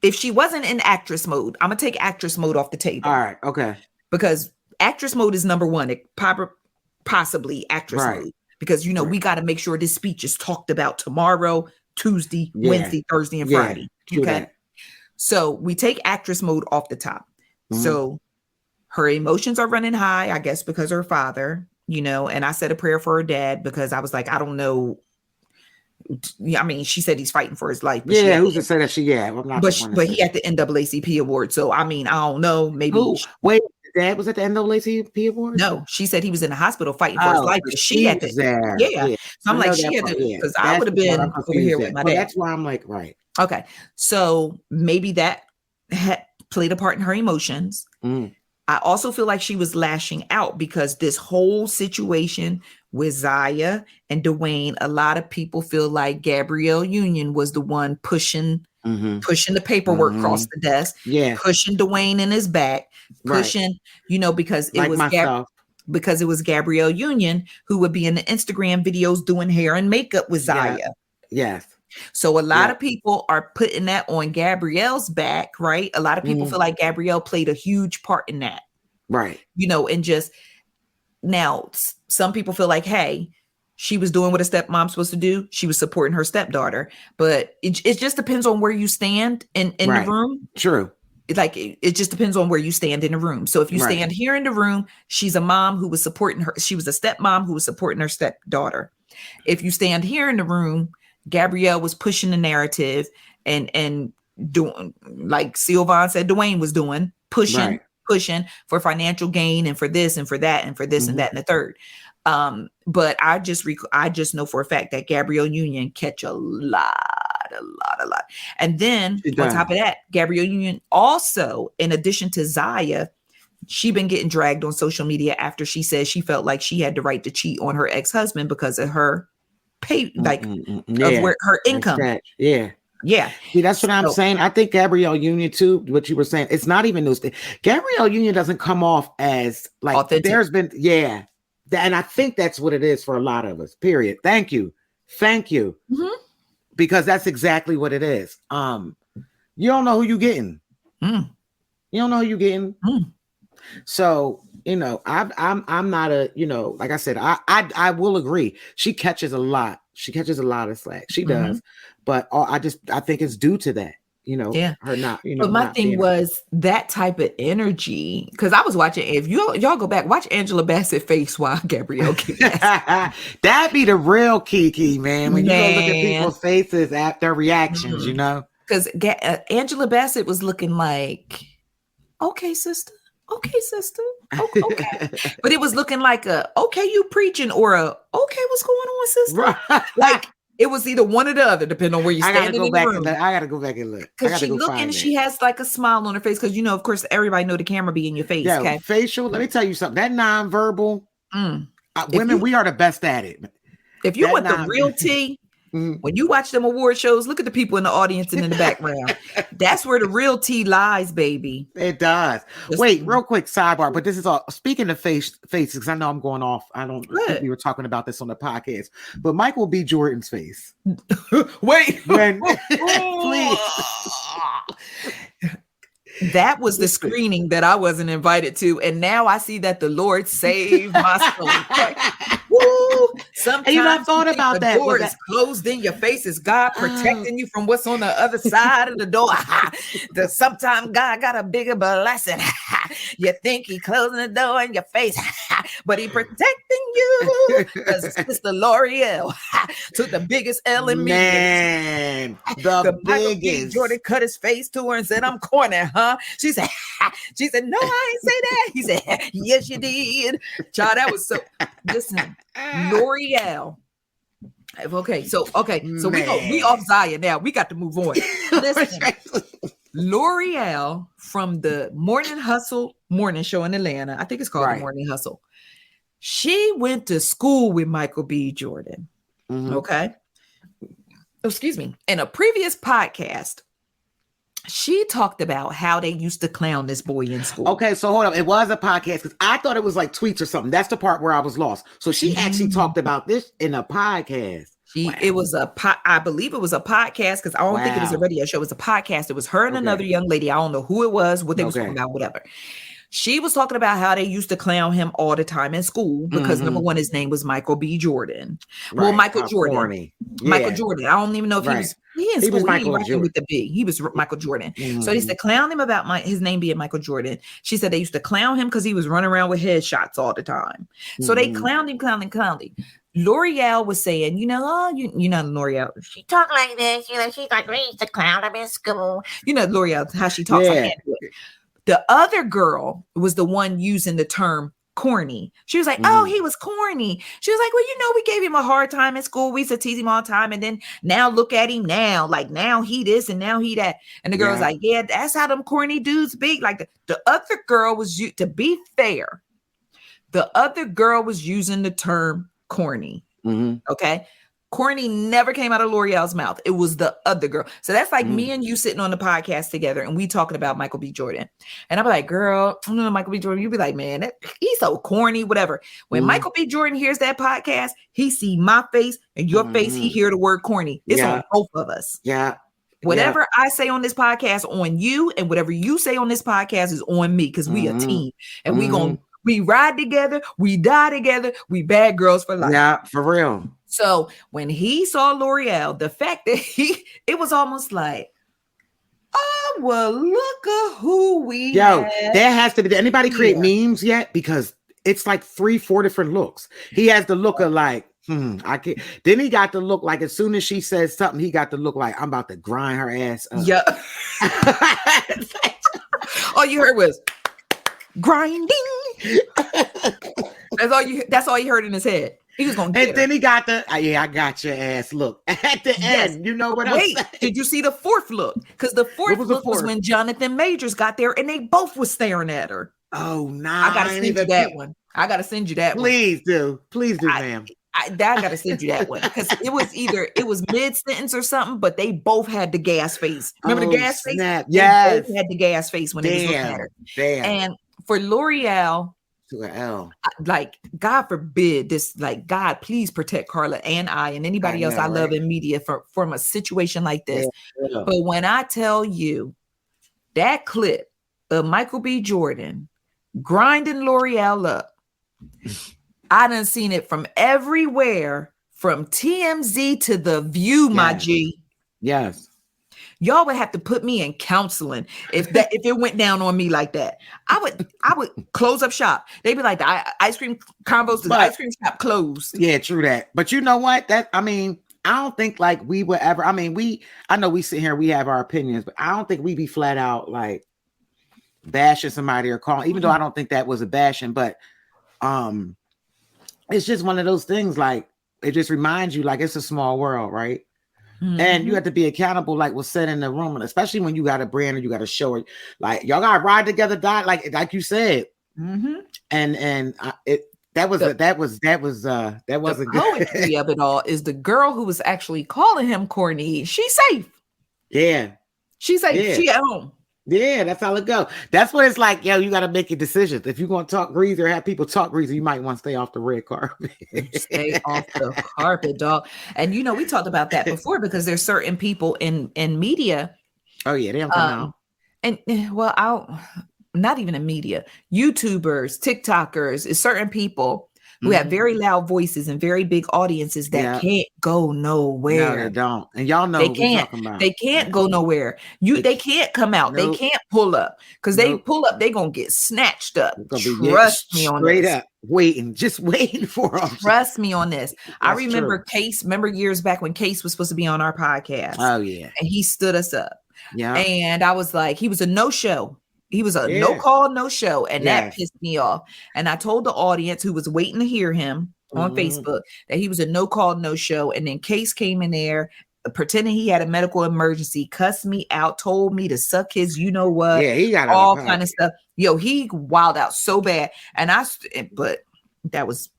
If she wasn't in actress mode, I'm going to take actress mode off the table. All right. Okay. Because actress mode is number one. Possibly actress mode. Because, we got to make sure this speech is talked about tomorrow, Tuesday, Wednesday, Thursday, and Friday. Okay. So we take actress mode off the top. So her emotions are running high, I guess, because her father, and I said a prayer for her dad because I was like, I don't know. I mean, she said he's fighting for his life. But who's to say that but he had the NAACP award. So, I mean, I don't know. Maybe. Wait. Dad was at the NAACP award? No, she said he was in the hospital fighting for his life. But she had to. There. Yeah. So I'm like, she had to, because I would have been over here with my dad. That's why I'm like, right. Okay. So maybe that had played a part in her emotions. I also feel like she was lashing out because this whole situation with Zaya and Dwayne, a lot of people feel like Gabrielle Union was the one pushing the paperwork across the desk, pushing Dwayne in his back, pushing, because it was because it was Gabrielle Union who would be in the Instagram videos doing hair and makeup with Zaya. Yes. So a lot of people are putting that on Gabrielle's back, right? A lot of people feel like Gabrielle played a huge part in that. Right. And just now some people feel like, hey, she was doing what a stepmom's supposed to do. She was supporting her stepdaughter, but it just depends on where you stand in the room. True. It just depends on where you stand in the room. So if you stand here in the room, she's a mom who was supporting her. She was a stepmom who was supporting her stepdaughter. If you stand here in the room, Gabrielle was pushing the narrative and doing, like Sylvan said, Dwayne was doing, pushing for financial gain and for this and for that and for this and that and the third. But I just know for a fact that Gabrielle Union catch a lot. And then on top of that, Gabrielle Union also, in addition to Zaya, she been getting dragged on social media after she said she felt like she had the right to cheat on her ex-husband because of her pay, of where her income. Yeah. See, that's what I'm saying. I think Gabrielle Union too, what you were saying, it's not even news. Gabrielle Union doesn't come off as like authentic. There's been, and I think that's what it is for a lot of us, period. Thank you. Mm-hmm. Because that's exactly what it is. You don't know who you're getting. You don't know who you're getting. So, I'm not a, like I said, I will agree. She catches a lot. She catches a lot of slack. She does. But I think it's due to that. Her not, But my thing was that type of energy, because I was watching, if y'all go back, watch Angela Bassett face while Gabrielle that'd be the real Kiki, man. When you go look at people's faces after reactions, because Angela Bassett was looking like, okay, sister. Okay. But it was looking like okay, you preaching, or okay, what's going on, sister? Like, it was either one or the other, depending on where you stand. I gotta go back and look. Because she looking, she has like a smile on her face. Because of course, everybody know the camera be in your face. Yeah, facial. Let me tell you something. That nonverbal, women, we are the best at it. If you want the real tea, when you watch them award shows, look at the people in the audience and in the background. That's where the real tea lies, baby. It does. Wait, real quick sidebar, but this is all speaking of faces, because I know I'm going off. I don't think we were talking about this on the podcast, but Michael B. Jordan's face. Wait, please. That was the screening that I wasn't invited to, and now I see that the Lord saved my soul. Woo! Sometimes I thought about that. The door is closed in your face. Is God protecting you from what's on the other side of the door? Sometimes God got a bigger blessing. You think He closing the door in your face, but He protecting you. Because Sister L'Oreal took the biggest L in me. Man, the biggest. Jordan cut his face to her and said, "I'm corny, huh?" She said, "No, I ain't say that." He said, "Yes, you did." Child, that was so. Listen, L'Oreal. Okay, so we off Zaya now. We got to move on. Listen, L'Oreal from the Morning Hustle morning show in Atlanta. I think it's called the Morning Hustle. She went to school with Michael B. Jordan. Okay. Excuse me. In a previous podcast, she talked about how they used to clown this boy in school. Okay, so hold up. It was a podcast because I thought it was like tweets or something. That's the part where I was lost. So she actually talked about this in a podcast. It was I believe it was a podcast, because I don't think it was a radio show. It was a podcast. It was her and another young lady. I don't know who it was, what they was talking about, whatever. She was talking about how they used to clown him all the time in school because number one, his name was Michael B. Jordan. Right. Well, Michael Jordan. Michael Jordan. I don't even know if he was Michael Jordan with the B. He was Michael Jordan. So they used to clown him about his name being Michael Jordan. She said they used to clown him because he was running around with headshots all the time. So they clowned him. L'Oreal was saying, L'Oreal, she talked like this. She's like, we used to clown him in school. L'Oreal, how she talks like that. The other girl was the one using the term corny. She was like, oh, he was corny. She was like, well, we gave him a hard time in school. We used to tease him all the time. And then now look at him now. Like now he this and now he that. And the girl was like, yeah, that's how them corny dudes be. Like the other girl was, to be fair, the other girl was using the term corny. Okay. Corny never came out of L'Oreal's mouth. It was the other girl. So that's like me and you sitting on the podcast together and we talking about Michael B. Jordan. And I'm like, girl, Michael B. Jordan. You'd be like, man, he's so corny, whatever. When Michael B. Jordan hears that podcast, he see my face and your face. He hear the word corny. It's on both of us. Yeah. Whatever I say on this podcast on you and whatever you say on this podcast is on me, because we a team and we We ride together. We die together. We bad girls for life. Yeah, for real. So when he saw L'Oreal, the fact that it was almost like, oh, well, look at who we have. There has to be. Did anybody create memes yet? Because it's like 3-4 different looks. He has the look of like, I can't. Then he got the look like as soon as she says something, he got the look like I'm about to grind her ass up. Yeah. All you heard was grinding. That's all you heard in his head. He was gonna get and then he got the I got your ass look at the end. You know what? Wait, did you see the fourth look? Because the fourth look was when Jonathan Majors got there and they both were staring at her. Oh, nah. I gotta send you that one. I gotta send you that one. Please do, ma'am. I gotta send you that one because it was mid sentence or something, but they both had the gas face. Remember the gas face? Yes, they both had the gas face when they was looking at her. Damn. And for L'Oreal, to an L. Like God forbid this, like God, please protect Karla and anybody else I love in media from a situation like this. Yeah. But when I tell you that clip of Michael B. Jordan grinding L'Oreal up, I done seen it from everywhere, from TMZ to The View, my G. Yes. Y'all would have to put me in counseling if it went down on me like that. I would close up shop. They'd be like, the ice cream combos, the ice cream shop closed. Yeah, true that. But you know what? I don't think like we would ever. I know we sit here, we have our opinions, but I don't think we'd be flat out like bashing somebody or calling, even though I don't think that was a bashing, but it's just one of those things, like it just reminds you like it's a small world, right? Mm-hmm. And you have to be accountable, like was said in the room, and especially when you got a brand or you got to show it, like y'all got to ride together, die, like you said. Mm-hmm. And that was the poetry of it all is the girl who was actually calling him corny. She's safe. Yeah, she's safe. Yeah. She at home. Yeah, that's how it go. That's what it's like. Yo, you got to make your decisions. If you're going to talk greasy or have people talk greasy, you might want to stay off the red carpet. Stay off the carpet, dog. And you know, we talked about that before because there's certain people in media. Oh yeah, they don't come out. And well, not even in media, YouTubers, TikTokers, is certain people who have very loud voices and very big audiences that can't go nowhere. No, they don't. And y'all know they can't. They can't go nowhere. They can't come out. Nope. They can't pull up because they pull up, they gonna get snatched up. Trust me on this. Straight up just waiting for them. Trust me on this. I remember true. Case. Remember years back when Case was supposed to be on our podcast. Oh yeah, and he stood us up. Yeah, and I was like, he was a no-show. He was a no call, no show. And that pissed me off. And I told the audience who was waiting to hear him on Facebook that he was a no call, no show. And then Case came in there pretending he had a medical emergency, cussed me out, told me to suck his, you know what? Yeah, he got all kind of stuff. Yo, he wilded out so bad. And but that was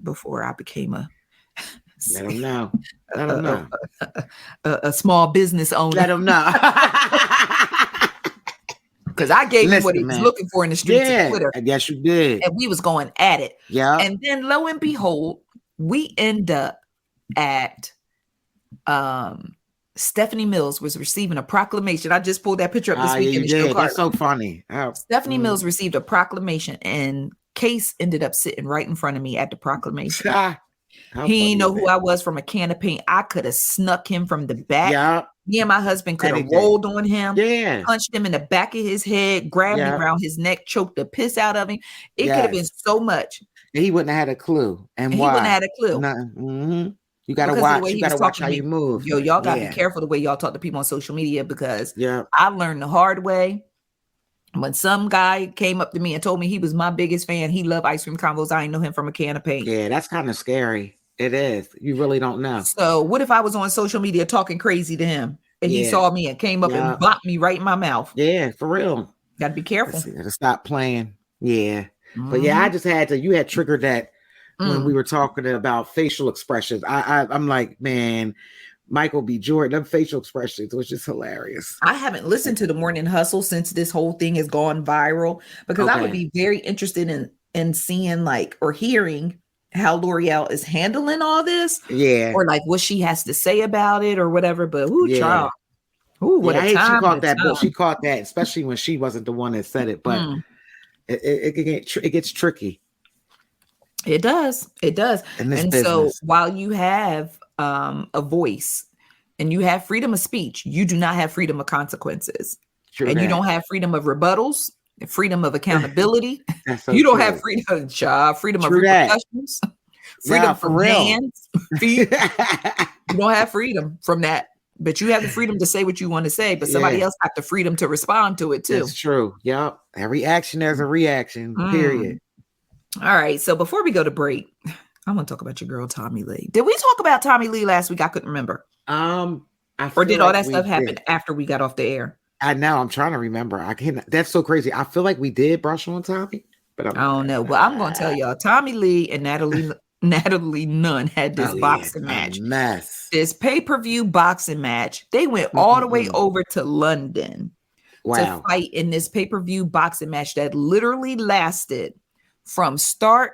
before I became a let him know. Let him know. A small business owner. Let him know. Because I gave him what he was looking for in the streets of Twitter. Yes, you did. And we was going at it. Yeah. And then lo and behold, we end up at Stephanie Mills was receiving a proclamation. I just pulled that picture up this week in the show. That's so funny. Stephanie Mills received a proclamation and Case ended up sitting right in front of me at the proclamation. He didn't know who I was from a can of paint. I could have snuck him from the back. Yeah. Me and my husband could have rolled on him, punched him in the back of his head, grabbed him around his neck, choked the piss out of him. It could have been so much. He wouldn't have had a clue. And why? He wouldn't have had a clue. Mm-hmm. You got to watch. You got to watch how you move. Yo, y'all got to be careful the way y'all talk to people on social media because I learned the hard way. When some guy came up to me and told me he was my biggest fan, he loved Ice Cream Convos. I didn't know him from a can of paint. Yeah, that's kind of scary. It is. You really don't know. So what if I was on social media talking crazy to him and he saw me and came up and bopped me right in my mouth? Yeah, for real. Got to be careful. To stop playing. Yeah. But yeah, I just had to, you had triggered that when we were talking about facial expressions. I'm like, man, Michael B. Jordan, them facial expressions was just hilarious. I haven't listened to the Morning Hustle since this whole thing has gone viral because I would be very interested in seeing like or hearing how L'Oreal is handling all this, or like what she has to say about it, or whatever. But child, what a time! She caught that, but she caught that, especially when she wasn't the one that said it. But It gets tricky. It does. And so business. while you have a voice and you have freedom of speech, you do not have freedom of consequences. True and that. You don't have freedom of rebuttals, freedom of accountability. So you don't true. have freedom of True repercussions, freedom from real. hands, feet. You don't have freedom from that. But you have the freedom to say what you want to say, but somebody else have the freedom to respond to it too. That's true. Yep. Every action, there's a reaction, period. All right. So before we go to break, I want to talk about your girl, Tommy Lee. Did we talk about Tommy Lee last week? I couldn't remember. Or did all that stuff happen after we got off the air? I'm trying to remember. I can't. That's so crazy. I feel like we did brush on Tommy, but I don't know. But I'm going to tell y'all, Tommy Lee and Natalie Nunn had this boxing match. Mess. This pay-per-view boxing match. They went all the way over to London to fight in this pay-per-view boxing match that literally lasted from start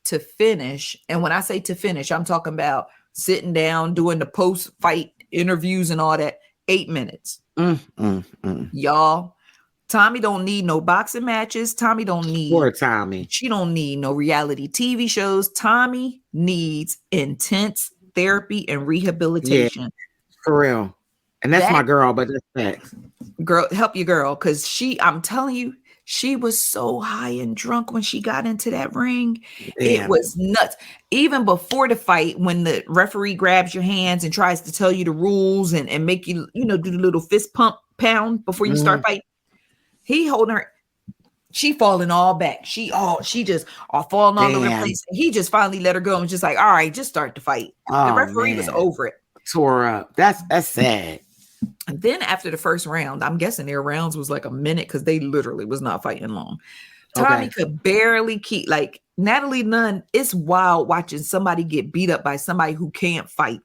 to finish. And when I say to finish, I'm talking about sitting down, doing the post-fight interviews and all that. 8 minutes. Y'all, Tommy don't need no boxing matches. Tommy don't need. Poor Tommy. She don't need no reality TV shows. Tommy needs intense therapy and rehabilitation. Yeah, for real. And that's my girl, but that's facts. Girl, help your girl. Because I'm telling you, she was so high and drunk when she got into that ring. Damn. It was nuts. Even before the fight, when the referee grabs your hands and tries to tell you the rules and make you, do the little fist pound before you start fighting. He holding her. She falling all back. She just all falling all over the place. He just finally let her go and was just like, all right, just start the fight. The referee was over it. Tore up. That's sad. And then after the first round, I'm guessing their rounds was like a minute because they literally was not fighting long. Tommy could barely keep, like, Natalie Nunn, it's wild watching somebody get beat up by somebody who can't fight.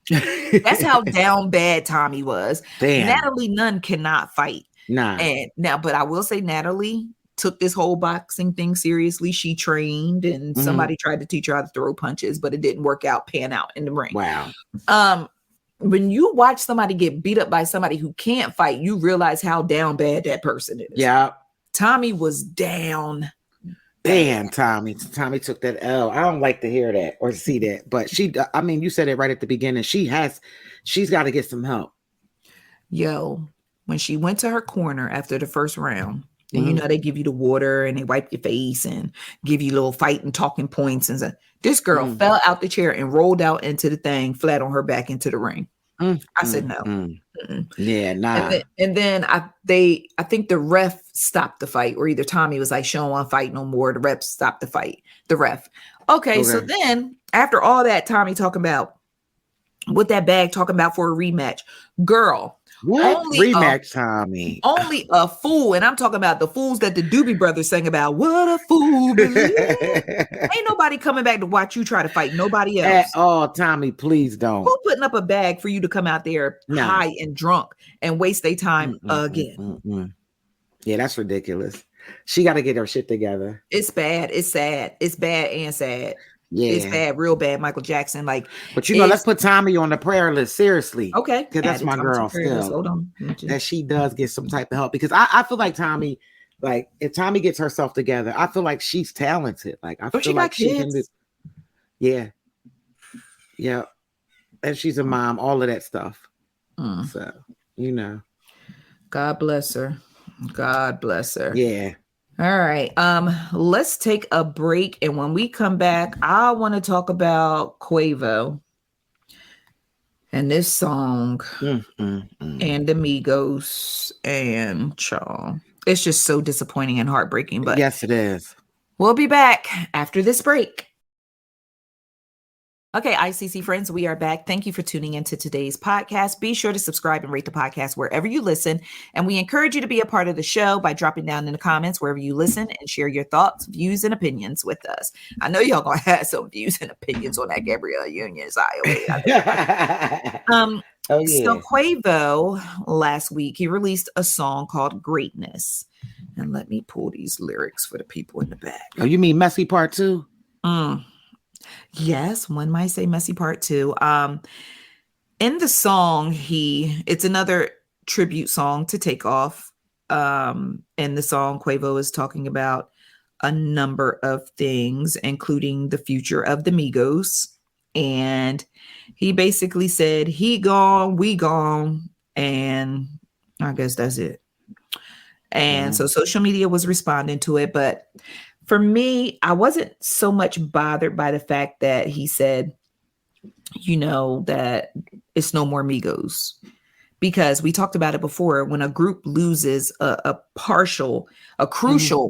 That's how down bad Tommy was. Damn. Natalie Nunn cannot fight. Nah. And now, but I will say Natalie took this whole boxing thing seriously. She trained and somebody tried to teach her how to throw punches, but it didn't pan out in the ring. Wow. When you watch somebody get beat up by somebody who can't fight, you realize how down bad that person is. Yeah. Tommy was down. Damn, Tommy. Tommy took that L. I don't like to hear that or see that, but you said it right at the beginning. She's got to get some help. Yo, when she went to her corner after the first round, and they give you the water and they wipe your face and give you little fight and talking points. And so, this girl fell out the chair and rolled out into the thing flat on her back into the ring. I said, no. Yeah, nah. And then I think the ref stopped the fight, or either Tommy was like, she don't want to fight no more. The ref stopped the fight. The ref. Okay. So then after all that, Tommy talking about what that bag talking about for a rematch, girl. What rematch, Tommy? Only a fool, and I'm talking about the fools that the Doobie Brothers sang about. What a fool! Ain't nobody coming back to watch you try to fight nobody else. Tommy, please don't. Who putting up a bag for you to come out there high and drunk and waste their time again? Yeah, that's ridiculous. She got to get her shit together. It's bad. It's sad. It's bad and sad. Yeah, it's bad, real bad. Michael Jackson, like. But let's put Tommy on the prayer list seriously. Okay, because that's my girl still. Hold on, that she does get some type of help, because I feel like Tommy, like if Tommy gets herself together, I feel like she's talented. Like I feel like she can do. Yeah, and she's a mom. All of that stuff. So God bless her. God bless her. Yeah. All right. Let's take a break. And when we come back, I want to talk about Quavo and this song and the Migos and Chaw. It's just so disappointing and heartbreaking. But yes, it is. We'll be back after this break. Okay, ICC friends, we are back. Thank you for tuning into today's podcast. Be sure to subscribe and rate the podcast wherever you listen. And we encourage you to be a part of the show by dropping down in the comments wherever you listen and share your thoughts, views, and opinions with us. I know y'all gonna have some views and opinions on that Gabrielle Union, Zaya Wade. So Quavo, last week, he released a song called Greatness. And let me pull these lyrics for the people in the back. Oh, you mean Messy Part 2? Yes, one might say Messy Part 2. In the song, it's another tribute song to Takeoff. In the song, Quavo is talking about a number of things, including the future of the Migos. And he basically said, he gone, we gone. And I guess that's it. And so social media was responding to it. But for me, I wasn't so much bothered by the fact that he said, that it's no more Migos. Because we talked about it before, when a group loses a crucial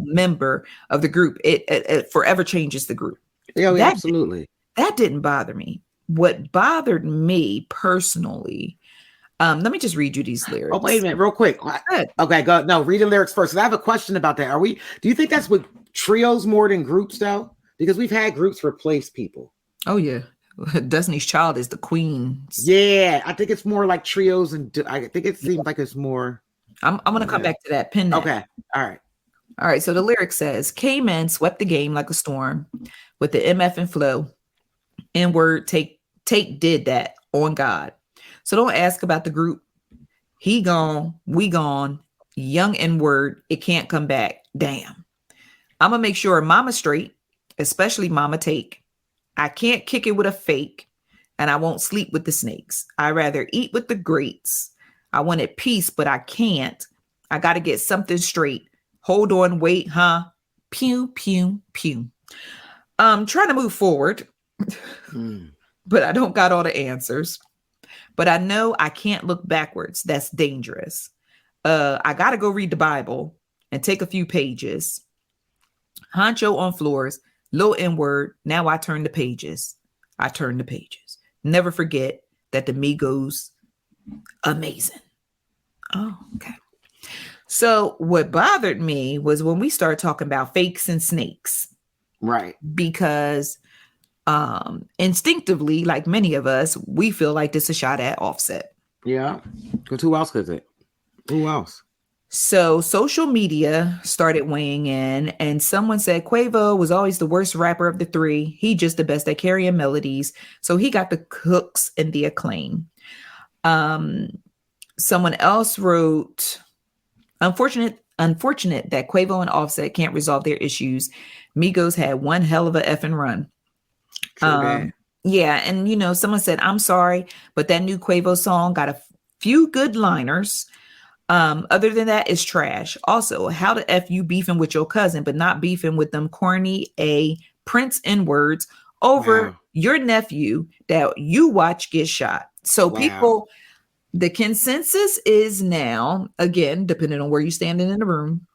member of the group, it forever changes the group. Yeah, absolutely. That didn't bother me. What bothered me personally, let me just read you these lyrics. Oh, wait a minute, real quick. Okay, go. No, read the lyrics first. I have a question about that. Do you think that's with trios more than groups, though? Because we've had groups replace people. Oh, yeah. Destiny's Child is the queen. Yeah, I think it's more like trios, and I think it seems like it's more. I'm gonna come back to that. Pin that. Okay, all right. So the lyric says, "Came in, swept the game like a storm, with the MF and flow. N-word take did that on God. So don't ask about the group. He gone, we gone. Young N-word, it can't come back. Damn. I'm gonna make sure Mama straight, especially Mama Take. I can't kick it with a fake, and I won't sleep with the snakes. I'd rather eat with the greats. I wanted peace, but I can't. I got to get something straight. Hold on, wait, huh? Pew, pew, pew." Trying to move forward, but I don't got all the answers. But I know I can't look backwards. That's dangerous. I got to go read the Bible and take a few pages. Honcho on floors. Little N-word, now I turn the pages. Never forget that the Migos, amazing. Oh, okay. So what bothered me was when we started talking about fakes and snakes. Right. Because instinctively, like many of us, we feel like this is a shot at Offset. Yeah. Because who else could it? Who else? So social media started weighing in, and someone said Quavo was always the worst rapper of the three. He just the best at carrying melodies. So he got the hooks and the acclaim. Someone else wrote, unfortunate that Quavo and Offset can't resolve their issues. Migos had one hell of a effing run. Yeah. And, someone said, I'm sorry, but that new Quavo song got a few good liners. Other than that, it's trash. Also, how the F you beefing with your cousin, but not beefing with them corny Prince N-words over your nephew that you watch get shot. So people, the consensus is now, again, depending on where you're standing in the room,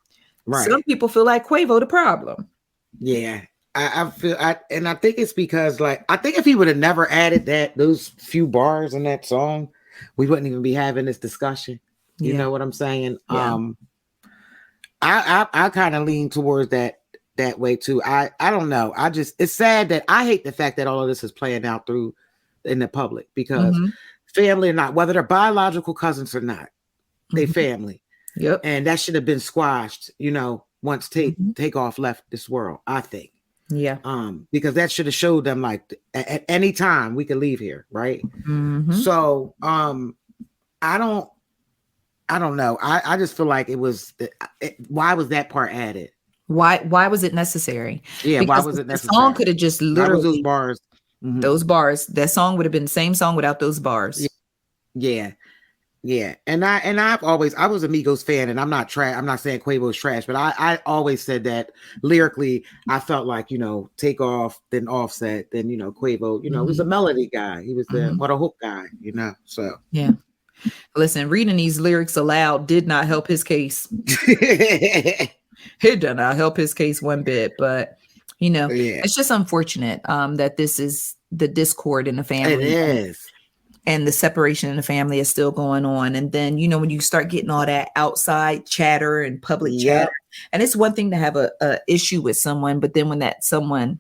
some people feel like Quavo the problem. Yeah. I think it's because, I think if he would have never added those few bars in that song, we wouldn't even be having this discussion. You know what I'm saying? Yeah. I kind of lean towards that way too. I don't know. It's sad that I hate the fact that all of this is playing out through in the public, because family or not, whether they're biological cousins or not, they family. Yep. And that should have been squashed, once Takeoff left this world, I think. Yeah. Because that should have showed them at any time we could leave here, right? So I don't know. I just feel like it was. Why was that part added? Why was it necessary? Yeah, because why was it necessary? The song could have just literally those bars. Those bars. That song would have been the same song without those bars. Yeah. And I was a Migos fan, and I'm not saying Quavo's trash, but I always said that lyrically, I felt like Takeoff, then Offset, then Quavo, was a melody guy. He was the what a hook guy, So yeah. Listen, reading these lyrics aloud did not help his case. It did not help his case one bit, but it's just unfortunate that this is the discord in the family. It is. And the separation in the family is still going on. And then, when you start getting all that outside chatter and public chatter, and it's one thing to have a issue with someone, but then when that someone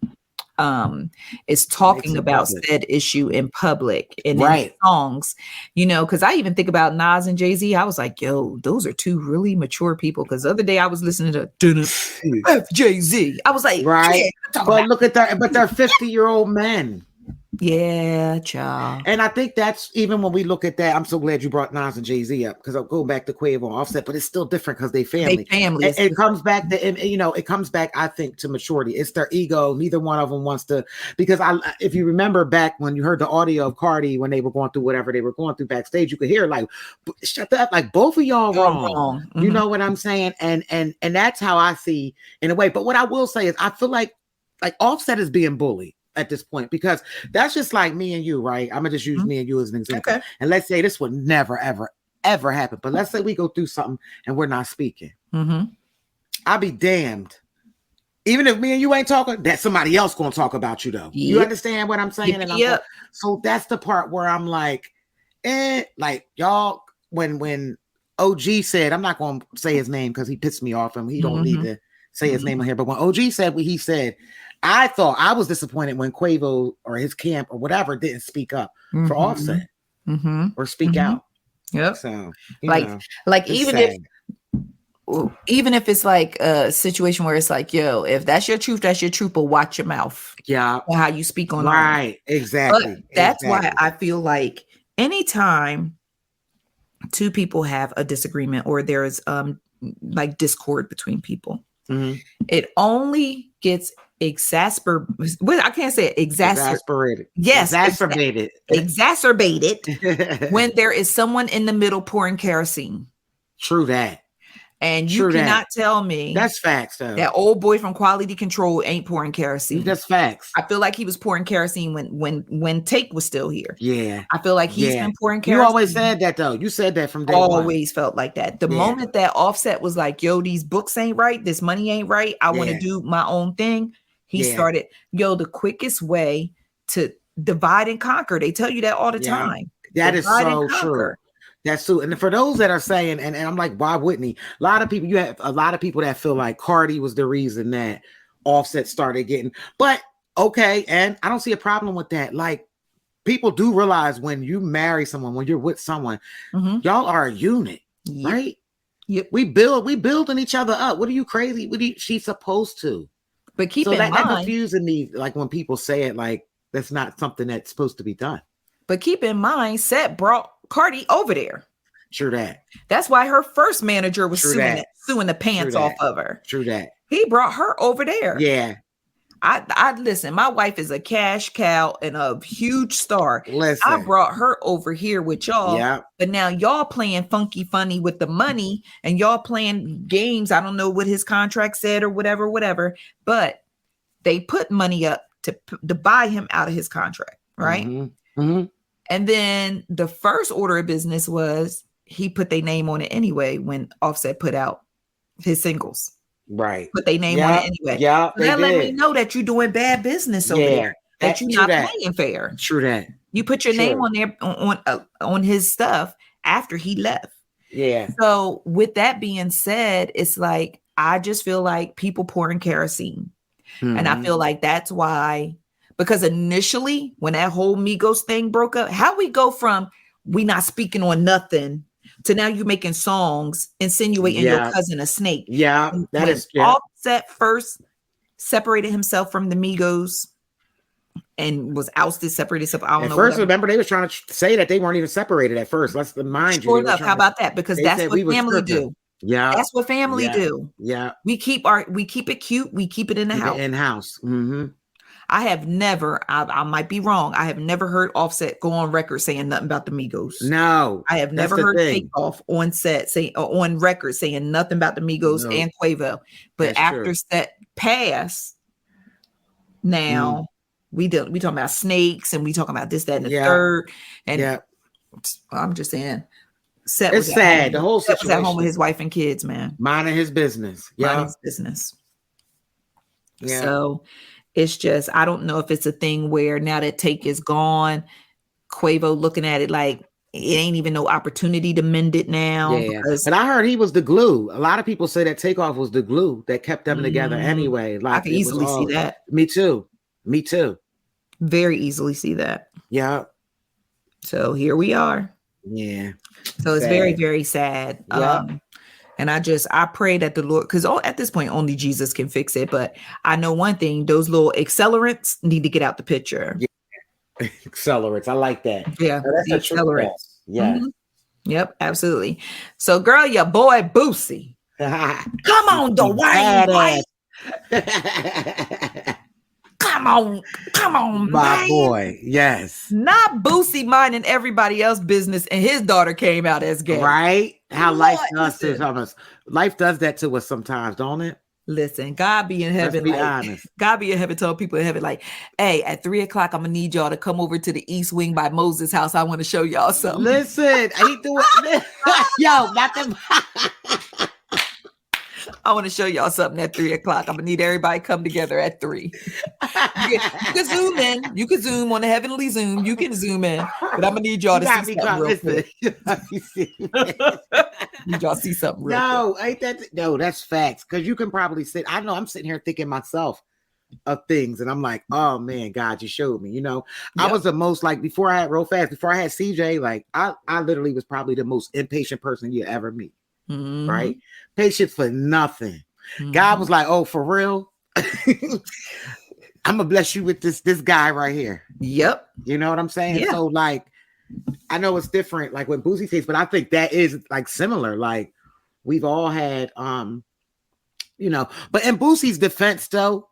is talking about said issue in public and in songs, because I even think about Nas and Jay-Z. I was like, yo, those are two really mature people. Because the other day I was listening to F Jay-Z. I was like, but look at that. But they're 50-year-old men. Yeah, child. And I think that's even when we look at that. I'm so glad you brought Nas and Jay-Z up because I'll go back to Quavo and Offset, but it's still different because they family. It comes back to, it comes back, I think, to maturity. It's their ego. Neither one of them wants to, because if you remember back when you heard the audio of Cardi when they were going through whatever they were going through backstage, you could hear like, shut up, like both of y'all wrong. Mm-hmm. You know what I'm saying? And that's how I see in a way. But what I will say is I feel like Offset is being bullied at this point, because that's just like me and you, right? I'm gonna just use me and you as an example. Okay. And let's say this would never, ever, ever happen. But let's say we go through something and we're not speaking. Mm-hmm. I'll be damned. Even if me and you ain't talking, that somebody else gonna talk about you though. Yep. You understand what I'm saying? And so that's the part where I'm like y'all, when OG said, I'm not gonna say his name because he pissed me off and he don't need to say his name on here. But when OG said what he said, I thought I was disappointed when Quavo or his camp or whatever didn't speak up for Offset or speak out. Yep. So even if it's like a situation where it's like, yo, if that's your truth, but watch your mouth. Yeah. Or how you speak online. Right. Exactly. But that's why I feel like anytime two people have a disagreement or there's like discord between people, it only gets exasperated. I can't say it. Exasperated. Yes. Exacerbated when there is someone in the middle pouring kerosene. True that. And you cannot tell me that's facts, though. That old boy from Quality Control ain't pouring kerosene. That's facts. I feel like he was pouring kerosene when Take was still here. Yeah. I feel like he's been pouring kerosene. You always said that though. You said that from day one. Always felt like that. The moment that Offset was like, yo, these books ain't right, this money ain't right, I want to do my own thing. He started, the quickest way to divide and conquer. They tell you that all the time. That is so true. That's true. And for those that are saying, and I'm like, why wouldn't he? You have a lot of people that feel like Cardi was the reason that Offset started getting, but okay. And I don't see a problem with that. Like, people do realize when you marry someone, when you're with someone, y'all are a unit, right? Yep. We building each other up. What are you crazy? She's supposed to. But keep in mind, that confusing me, like when people say it, like that's not something that's supposed to be done. But keep in mind, Seth brought Cardi over there. True that. That's why her first manager was suing the pants off of her. True that. He brought her over there. Yeah. I listen, my wife is a cash cow and a huge star. Listen. I brought her over here with y'all. Yeah. But now y'all playing funky funny with the money and y'all playing games. I don't know what his contract said or whatever. But they put money up to buy him out of his contract, right? And then the first order of business was he put their name on it anyway when Offset put out his singles. Right. Put their name on it anyway. Yeah. That let me know that you're doing bad business over there. That you're not playing fair. True that. You put your name on there on his stuff after he left. Yeah. So with that being said, it's like I just feel like people pouring kerosene. And I feel like that's why. Because initially, when that whole Migos thing broke up, how we go from we not speaking on nothing to now you making songs insinuating your cousin a snake. Yeah, that is. Offset first separated himself from the Migos and was ousted, separated himself. I don't know. First, remember they was trying to say that they weren't even separated at first. Let's remind you. Enough. How about that? Because that's what family do. Yeah, that's what family do. Yeah, we keep it cute. We keep it in the house. In house. I have never, I might be wrong. I have never heard Offset go on record saying nothing about the Migos. No. I have never heard Takeoff on record saying nothing about the Migos and Quavo. But that's after Set passed, now we talking about snakes and we talking about this, that, and the third. And I'm just saying, Set it's sad. The whole situation. Set was at home with his wife and kids, man. Minding his business. Minding his business. Yeah. So it's just, I don't know if it's a thing where now that Take is gone, Quavo looking at it like it ain't even no opportunity to mend it now. Yeah, and I heard he was the glue. A lot of people say that Takeoff was the glue that kept them together anyway. Like, I can easily see that. Me too. Very easily see that. Yeah. So here we are. Yeah. So it's very, very sad. Yeah. And I pray that the Lord, because at this point, only Jesus can fix it. But I know one thing, those little accelerants need to get out the picture. Accelerates. I like that. Yeah, that's a true accelerates. Yeah. Mm-hmm. Yep, absolutely. So, girl, your boy Boosie. Come on, Dwayne White. Come on, my man. boy. Yes. Not Boosie minding everybody else's business, and his daughter came out as gay. Right? How life does to us. Life does that to us sometimes, don't it? Listen, God be in heaven. Let's be honest. God be in heaven, told people in heaven, like, hey, at 3:00, I'm gonna need y'all to come over to the East Wing by Moses' house. I want to show y'all something. Listen, ain't doing yo, not them. I want to show y'all something at 3:00. I'm gonna need everybody come together at 3. You can zoom in. You can zoom on the heavenly Zoom. You can zoom in, but I'm gonna need y'all to see something real quick. Need y'all see something real quick. Ain't that? No, that's facts. Because you can probably sit. I know I'm sitting here thinking myself of things, and I'm like, oh man, God, you showed me. Yep. I was the most like before I had CJ. Like I literally was probably the most impatient person you ever meet. Mm-hmm. Right? Patient for nothing. Mm-hmm. God was like, oh, for real? I'm gonna bless you with this guy right here. Yep. You know what I'm saying? Yeah. So like, I know it's different, like what Boosie says, but I think that is like similar. Like we've all had, but in Boosie's defense though,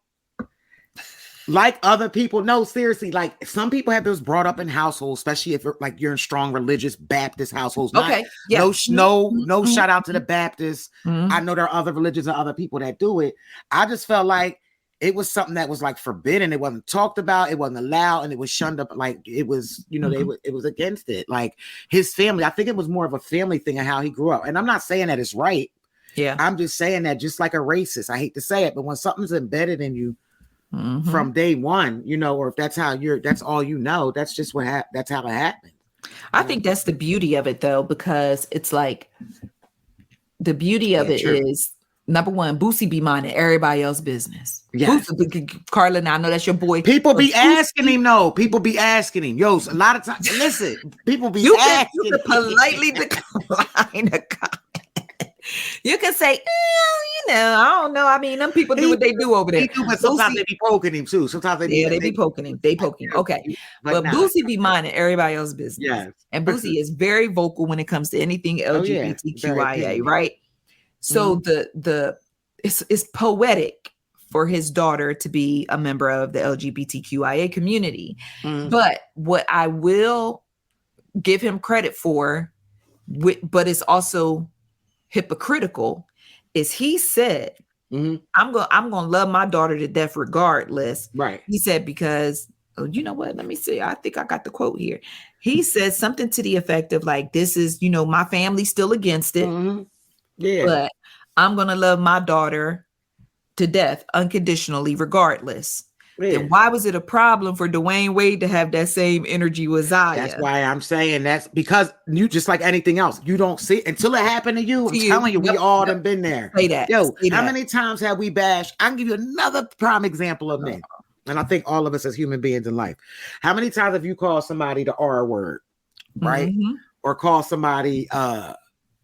like other people, no, seriously, like some people have been brought up in households, especially if you're in strong religious Baptist households. Okay. No shout out to the Baptists. Mm-hmm. I know there are other religions and other people that do it. I just felt like it was something that was like forbidden. It wasn't talked about. It wasn't allowed, and it was shunned up. Like it was, it was against it. Like his family, I think it was more of a family thing and how he grew up. And I'm not saying that it's right. Yeah, I'm just saying that just like a racist. I hate to say it, but when something's embedded in you. Mm-hmm. From day one, or if that's all that's just that's how it happened. I think that's the beauty of it though, because it's like the beauty of it is number one, Boosie be minding everybody else's business. Yeah, Karla, now I know that's your boy. People be asking him, no. People be asking him, yo. A lot of times, listen, people be asking. You can politely decline a comment. You can say, I don't know. I mean, them people do what they do over there. But sometimes they be poking him too. Sometimes they be poking him. They poking him. Okay. But Boosie be minding everybody else's business. Yes. And Boosie is very vocal when it comes to anything LGBTQIA, right? So it's poetic for his daughter to be a member of the LGBTQIA community. Mm. But what I will give him credit for, but it's also hypocritical, is he said, I'm gonna love my daughter to death regardless. Right. He said, because you know what? Let me see. I think I got the quote here. He said something to the effect of like, this is, my family's still against it. Mm-hmm. Yeah. But I'm gonna love my daughter to death unconditionally, regardless. Yeah. Then why was it a problem for Dwayne Wade to have that same energy with Zaya? That's why I'm saying that's because you just like anything else. You don't see it until it happened to you. I'm telling you, we all done been there. Say that. How many times have we bashed? I can give you another prime example of me. And I think all of us as human beings in life. How many times have you called somebody the R word, right? Mm-hmm. Or call somebody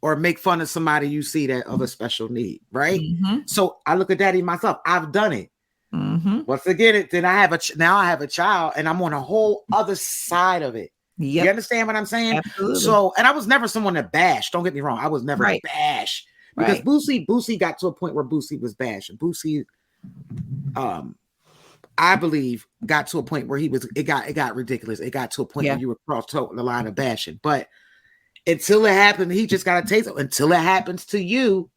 or make fun of somebody you see that of a special need, right? Mm-hmm. So I look at that in myself. I've done it. Mm-hmm. Once again, then I have a child, and I'm on a whole other side of it. Yep. You understand what I'm saying? Absolutely. So, and I was never someone to bash. Don't get me wrong. I was never a bash because Boosie got to a point where Boosie was bashing. Boosie, I believe, got to a point where it got ridiculous. It got to a point where you were cross the line of bashing. But until it happened, he just got to taste it. Until it happens to you.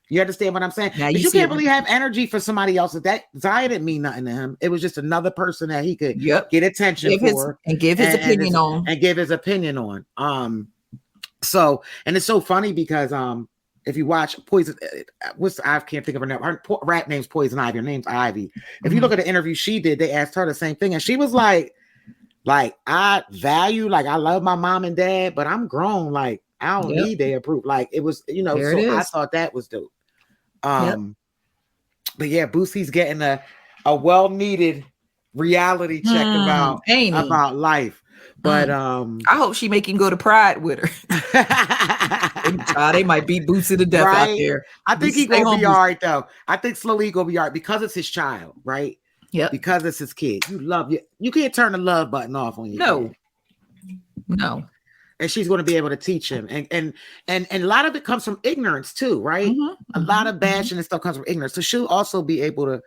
You understand what I'm saying? Now you can't really have energy for somebody else. That Zaya didn't mean nothing to him. It was just another person that he could get attention for and give his opinion on. So, and it's so funny because if you watch Poison, I can't think of her name. Her rap name's Poison Ivy. Her name's Ivy. If you look at the interview she did, they asked her the same thing, and she was like I value, like I love my mom and dad, but I'm grown. Like I don't need their approval. Like it was, I thought that was dope. But yeah, Boosie's getting a well-needed reality check about life. But I hope she make him go to Pride with her. They might beat Boosie to death out there. I think he's gonna be all right though. I think slowly he's gonna be all right because it's his child, right? Yep. Because it's his kid. You can't turn the love button off on you. No. And she's going to be able to teach him. And a lot of it comes from ignorance too, right? A lot of bashing and stuff comes from ignorance. So she'll also be able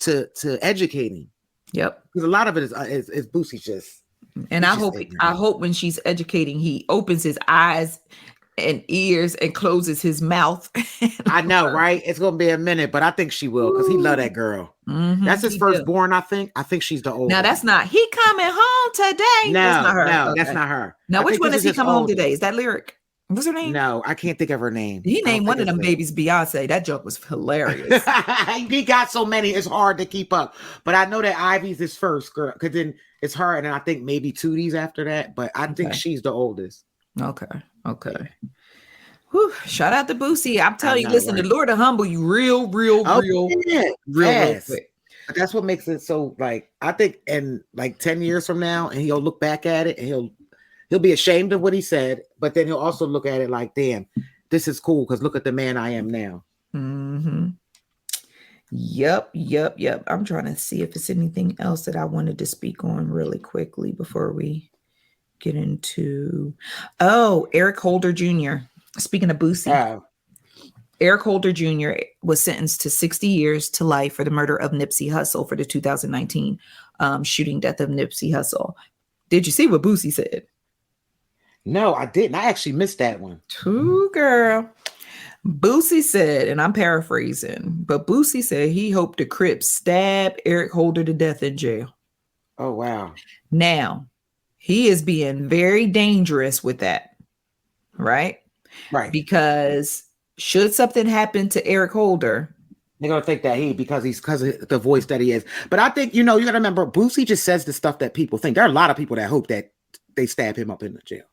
to educate him. Yep. Because a lot of it is Boosie just. And I hope when she's educating, he opens his eyes and ears and closes his mouth. I know, right? It's gonna be a minute, but I think she will because he love that girl. That's his firstborn, I think. I think she's the oldest. Now that's not he coming home today. No, that's not her. No, that's not her. Now which one is he coming home today? Is that Lyric? What's her name? No, I can't think of her name. He named one of them babies Beyonce. That joke was hilarious. He got so many, it's hard to keep up. But I know that Ivy's his first girl, because then it's her, and then I think maybe Tootie's after that. But I think she's the oldest. Okay. Whew. Shout out to Boosie. I'm telling you, listen, the Lord will humble you real quick. But that's what makes it so, like, I think in like 10 years from now, and he'll look back at it and he'll be ashamed of what he said, but then he'll also look at it like, damn, this is cool because look at the man I am now. Yep. I'm trying to see if it's anything else that I wanted to speak on really quickly before we get into Eric Holder Jr. Speaking of Boosie, Eric Holder Jr. was sentenced to 60 years to life for the murder of Nipsey Hussle for the 2019 shooting death of Nipsey Hussle. Did you see what Boosie said? No, I didn't. I actually missed that one. Girl. Boosie said, and I'm paraphrasing, but Boosie said he hoped the Crips stab Eric Holder to death in jail. Oh, wow. Now, he is being very dangerous with that, right? Right. Because should something happen to Eric Holder, they're going to think that because of the voice that he is. But I think, you got to remember, Boosie just says the stuff that people think. There are a lot of people that hope that they stab him up in the jail.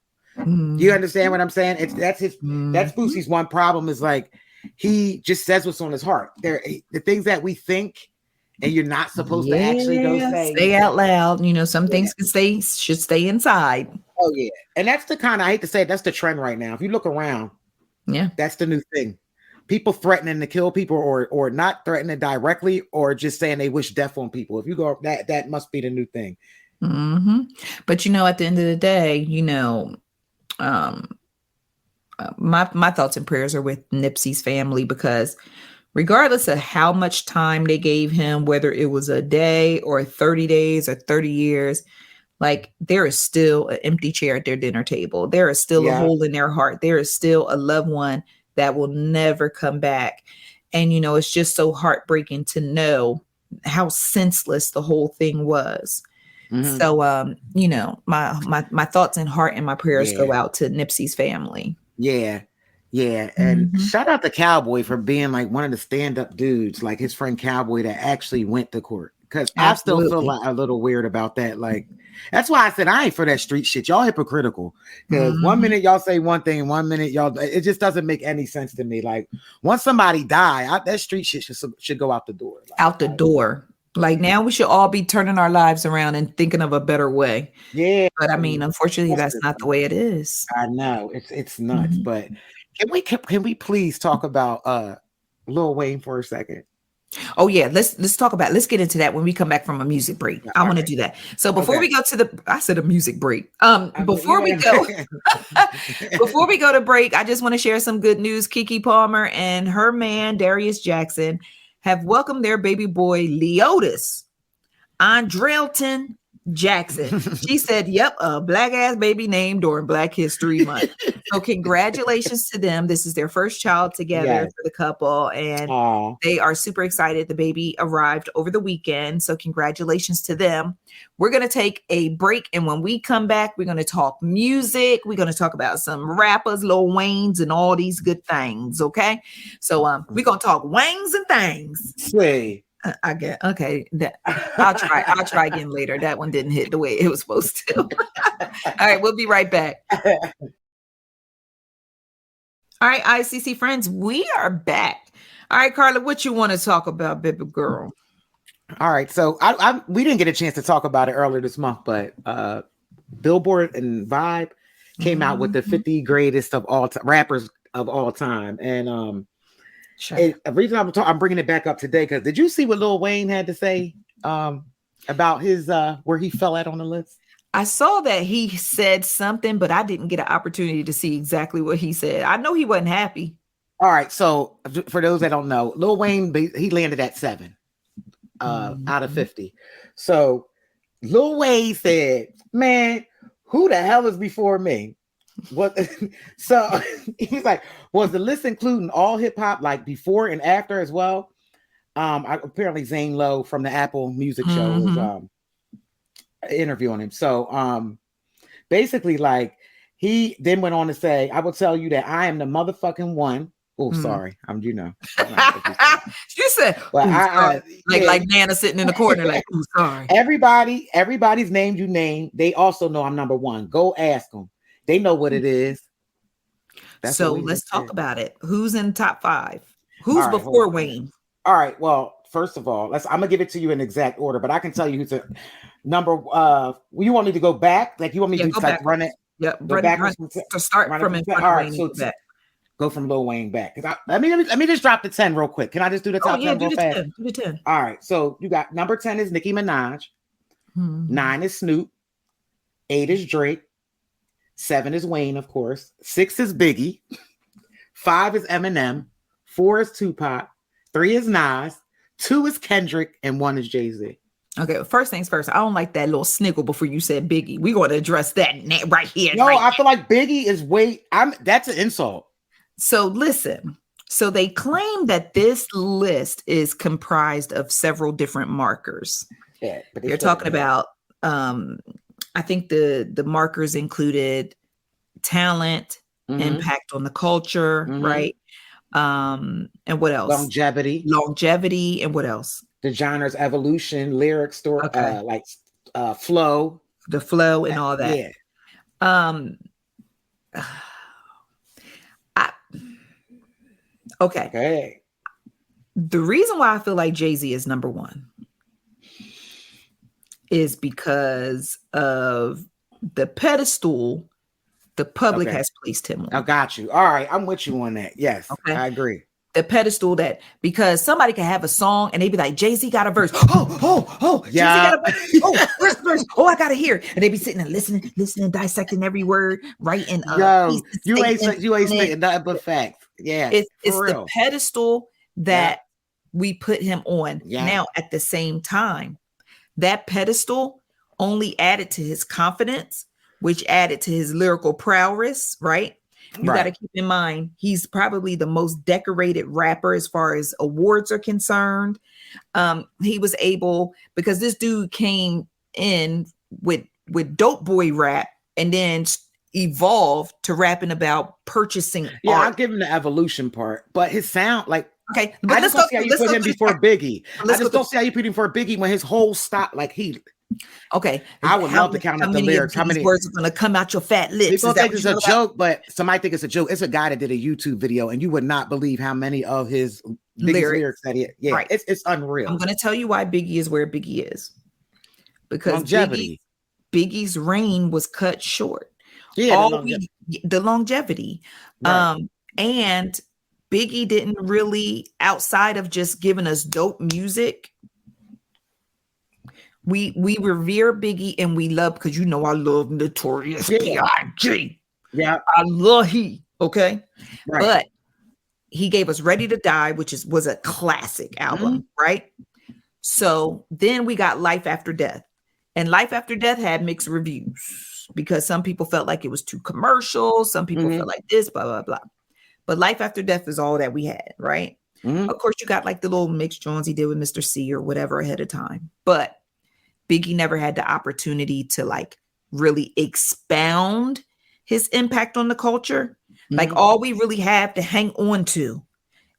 You understand what I'm saying? That's Boosie's one problem is like he just says what's on his heart. The things that we think and you're not supposed to actually go say out loud. Some things should stay inside. Oh yeah, and that's the kind I hate to say it, that's the trend right now. If you look around, that's the new thing. People threatening to kill people or not threatening directly or just saying they wish death on people. If you go that must be the new thing. But at the end of the day, my thoughts and prayers are with Nipsey's family because regardless of how much time they gave him, whether it was a day or 30 days or 30 years, like there is still an empty chair at their dinner table. There is still a hole in their heart. There is still a loved one that will never come back. And, it's just so heartbreaking to know how senseless the whole thing was. So, my thoughts and heart and my prayers go out to Nipsey's family. Yeah. And shout out to Cowboy for being like one of the stand-up dudes, like his friend Cowboy that actually went to court. Because I still feel like a little weird about that. Like, that's why I said I ain't for that street shit. Y'all hypocritical. Because 1 minute y'all say one thing, 1 minute y'all, it just doesn't make any sense to me. Like, once somebody die, that street shit should go out the door. Door. Like now we should all be turning our lives around and thinking of a better way. Yeah. But I mean, unfortunately, that's not the way it is. I know. It's nuts. But can we please talk about Lil Wayne for a second? Oh yeah, let's get into that when we come back from a music break. I want to do that. So before we go to a music break. Before we go to break, I just want to share some good news. Keke Palmer and her man Darius Jackson have welcomed their baby boy Leodis, Andrelton Jackson. She said, yep, a black ass baby named during Black History Month. So congratulations to them. This is their first child together for the couple. And they are super excited. The baby arrived over the weekend. So congratulations to them. We're going to take a break. And when we come back, we're going to talk music. We're going to talk about some rappers, Lil Waynes, and all these good things. Okay. So we're going to talk Waynes and things. Sway. I get okay. I'll try again later. That one didn't hit the way it was supposed to. All right, we'll be right back. All right, ICC friends, we are back. All right, Karla, what you want to talk about, baby girl? All right, so we didn't get a chance to talk about it earlier this month, but Billboard and Vibe came out with the 50 greatest of all rappers of all time, and the reason I'm bringing it back up today because did you see what Lil Wayne had to say about his where he fell at on the list? I saw that he said something, but I didn't get an opportunity to see exactly what he said. I know he wasn't happy. All right, so for those that don't know, Lil Wayne, he landed at 7 out of 50. So Lil Wayne said, "Man, who the hell is before me?" What? So he's like, "Was the list including all hip hop, like before and after as well?" Apparently Zane Lowe from the Apple Music Show was interviewing him. So basically, like, he then went on to say, "I will tell you that I am the motherfucking one." Oh, sorry. You know. You said, well, like Nana sitting in the corner, like, "Oh, sorry." Everybody's name you name, they also know I'm number one. Go ask them. They know what it is. So let's talk about it. Who's in top 5? Who's before Wayne? All right. Well, first of all, I'm gonna give it to you in exact order, but I can tell you who's a number. You want me to go back? Like, you want me to like run it? Yep. Run to start from in front of Wayne. So back. Go from Lil Wayne back. Let me just drop the 10 real quick. Can I just do the top 10 real fast? 10. Do the 10. All right. So you got number 10 is Nicki Minaj. 9 is Snoop. 8 is Drake. 7 is Wayne, of course. 6 is Biggie. 5 is Eminem. 4 is Tupac. 3 is Nas. 2 is Kendrick. And 1 is Jay-Z. Okay, first things first. I don't like that little sniggle before you said Biggie. We're going to address that right here. No, I feel like Biggie is that's an insult. So listen. So they claim that this list is comprised of several different markers. Yeah, but you're talking about I think the markers included talent, impact on the culture, right? And what else? Longevity, and what else? The genre's evolution, lyric story, flow. The flow and all that. Yeah. Okay. The reason why I feel like Jay-Z is number 1 is because of the pedestal the public has placed him on. I got you. All right. I'm with you on that. Yes. Okay. I agree. The pedestal because somebody can have a song and they be like, Jay-Z got a verse. Oh, yeah. Jay-Z got a verse. Oh, where's the verse? Oh, I gotta hear it. And they be sitting and listening, dissecting every word, writing. You ain't saying nothing but facts. Yeah. It's the pedestal that we put him on. Yeah. Now, at the same time, that pedestal only added to his confidence, which added to his lyrical prowess, right? You got to keep in mind, he's probably the most decorated rapper as far as awards are concerned. He was able, because this dude came in with dope boy rap and then evolved to rapping about purchasing art. I'll give him the evolution part, but his sound, like, okay, but I just don't see how you put him before Biggie. I just don't see how you put him before Biggie when his whole style, like Okay, I would love to count up the lyrics. How many words are going to come out your fat lips? People think it's a joke, but somebody think it's a joke. It's a guy that did a YouTube video, and you would not believe how many of his lyrics that he. Yeah, right. It's unreal. I'm going to tell you why Biggie is where Biggie is, because longevity. Biggie's reign was cut short. Yeah, the longevity, right. And Biggie didn't really, outside of just giving us dope music. We revere Biggie and we love, because I love Notorious B.I.G. Yeah, I love he. Okay, right. But he gave us Ready to Die, which was a classic album, right? So then we got Life After Death, and Life After Death had mixed reviews because some people felt like it was too commercial, some people felt like this, blah blah blah. But Life After Death is all that we had, right? Of course, you got like the little mixed joints he did with Mr. C or whatever ahead of time, but Biggie never had the opportunity to like really expound his impact on the culture. Like all we really have to hang on to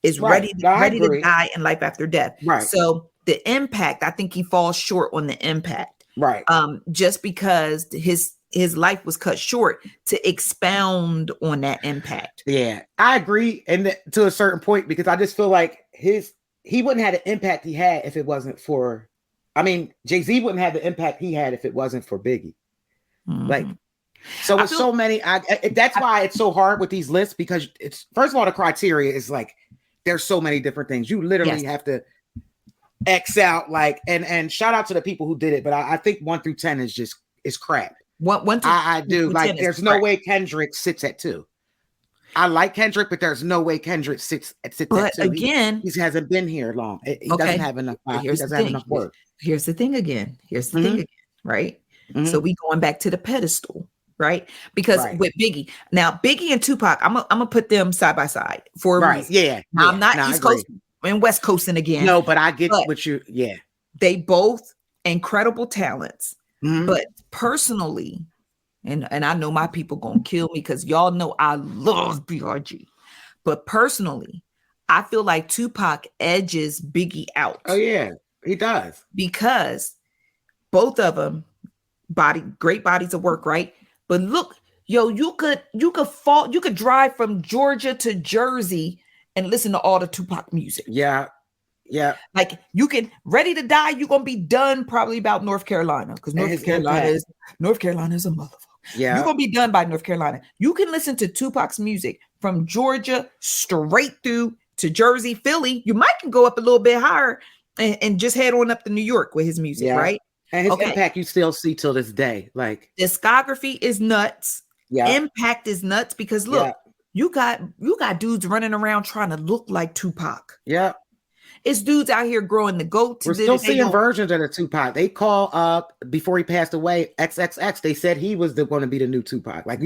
is Ready to Die and Life After Death. Right. So the impact, I think he falls short on the impact. Right. Just because his life was cut short to expound on that impact. Yeah, I agree. And to a certain point, because I just feel like he wouldn't have the impact he had if it wasn't for, Jay-Z wouldn't have the impact he had if it wasn't for Biggie. Like, so with so many, that's why it's so hard with these lists, because it's, first of all, the criteria is like, there's so many different things. You literally have to X out, like, and shout out to the people who did it, but I think 1 through 10 is crap. I do like. There's no way Kendrick sits at 2. I like Kendrick, but there's no way Kendrick sits at 2. But again, he hasn't been here long. He doesn't have enough. He doesn't have enough work. Here's the thing again. Right? Mm-hmm. So we going back to the pedestal, right? Because with Biggie, now Biggie and Tupac, I'm gonna put them side by side for a reason. Yeah. Now, I'm not East Coast and West Coasting again. No, but I get what you. Yeah, they both incredible talents, but personally. And I know my people gonna kill me because y'all know I love BRG. But personally, I feel like Tupac edges Biggie out. Oh yeah, he does. Because both of them great bodies of work, right? But look, yo, you could drive from Georgia to Jersey and listen to all the Tupac music. Yeah. Yeah. Like you can Ready to Die, you're gonna be done probably about North Carolina. Because North Carolina is a motherfucker. Yeah, you're gonna be done by North Carolina. You can listen to Tupac's music from Georgia straight through to Jersey, Philly. You might can go up a little bit higher and just head on up to New York with his music, right? And his impact you still see till this day. Like discography is nuts. Yeah, impact is nuts because look, you got dudes running around trying to look like Tupac. Yeah. It's dudes out here growing the goats. We're still seeing versions of the Tupac. They call up before he passed away XXX. They said he was going to be the new Tupac. Like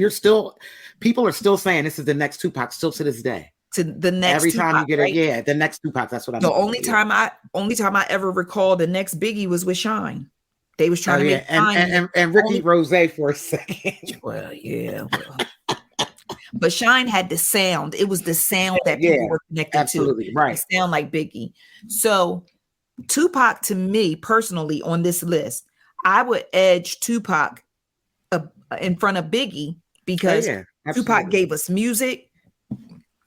people are still saying this is the next Tupac still to this day. To the next every Tupac, time you get right? it, the next Tupac. That's what I'm. The only time I ever recall the next Biggie was with Shine. They was trying to make Shine and Ricky Rose for a second. Well, yeah. But Shine had the sound. It was the sound that people were connected to. Right. It sound like Biggie. So Tupac, to me personally, on this list, I would edge Tupac in front of Biggie because Tupac gave us music.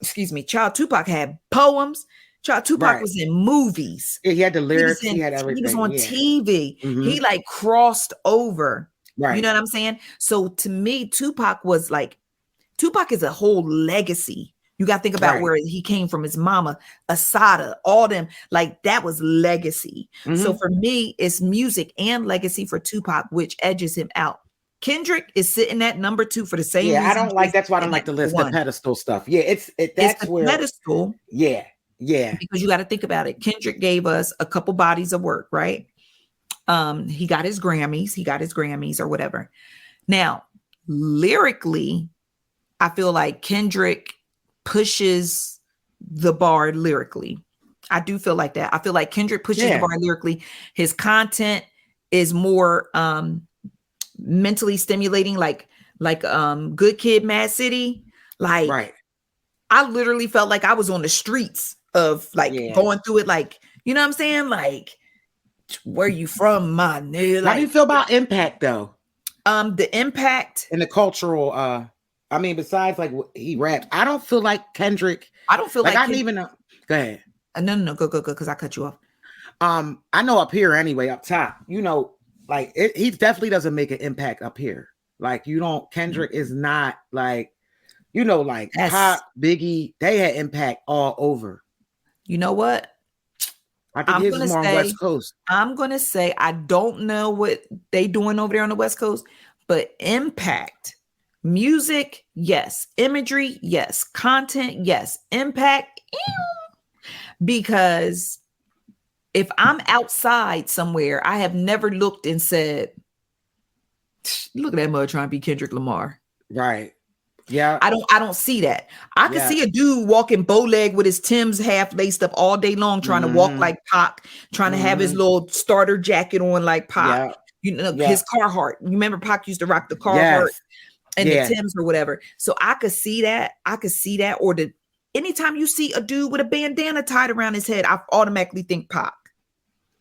Excuse me. Child Tupac had poems. Child Tupac was in movies. Yeah, he had the lyrics. He had everything. He was on TV. Mm-hmm. He like crossed over. Right. You know what I'm saying? So to me, Tupac is a whole legacy. You got to think about where he came from, his mama, Asada, all them. Like that was legacy. Mm-hmm. So for me, it's music and legacy for Tupac, which edges him out. Kendrick is sitting at number 2 for the same reason. I don't like. That's why I don't like the list. The pedestal stuff. Yeah, it's where pedestal. Yeah. Because you got to think about it. Kendrick gave us a couple bodies of work, right? He got his Grammys or whatever. Now, lyrically, I feel like Kendrick pushes the bar lyrically. I do feel like that. I feel like Kendrick pushes the bar lyrically. His content is more mentally stimulating, like Good Kid, Mad City. Like, I literally felt like I was on the streets of going through it. Like, you know what I'm saying? Like, where you from, my nigga? Like, how do you feel about impact though? The impact and the cultural. I mean, besides like he raps, I don't feel like Kendrick. I don't feel like I didn't even know. Go ahead. No, go, because I cut you off. I know up here anyway, up top, you know, like he definitely doesn't make an impact up here. Like Kendrick is not like, you know, like Pop, Biggie, they had impact all over. You know what? I think his is more on West Coast. I'm gonna say I don't know what they doing over there on the West Coast, but impact. Music, yes. Imagery, yes. Content, yes. Impact, because if I'm outside somewhere, I have never looked and said, look at that mother trying to be Kendrick Lamar. Right. Yeah. I don't see that. I can see a dude walking bow leg with his Timbs half laced up all day long, trying to walk like Pac, trying to have his little starter jacket on like Pac. You know, his Carhartt. You remember Pac used to rock the Carhartt and the Timbs or whatever. So I could see that. Or anytime you see a dude with a bandana tied around his head, I automatically think Pac.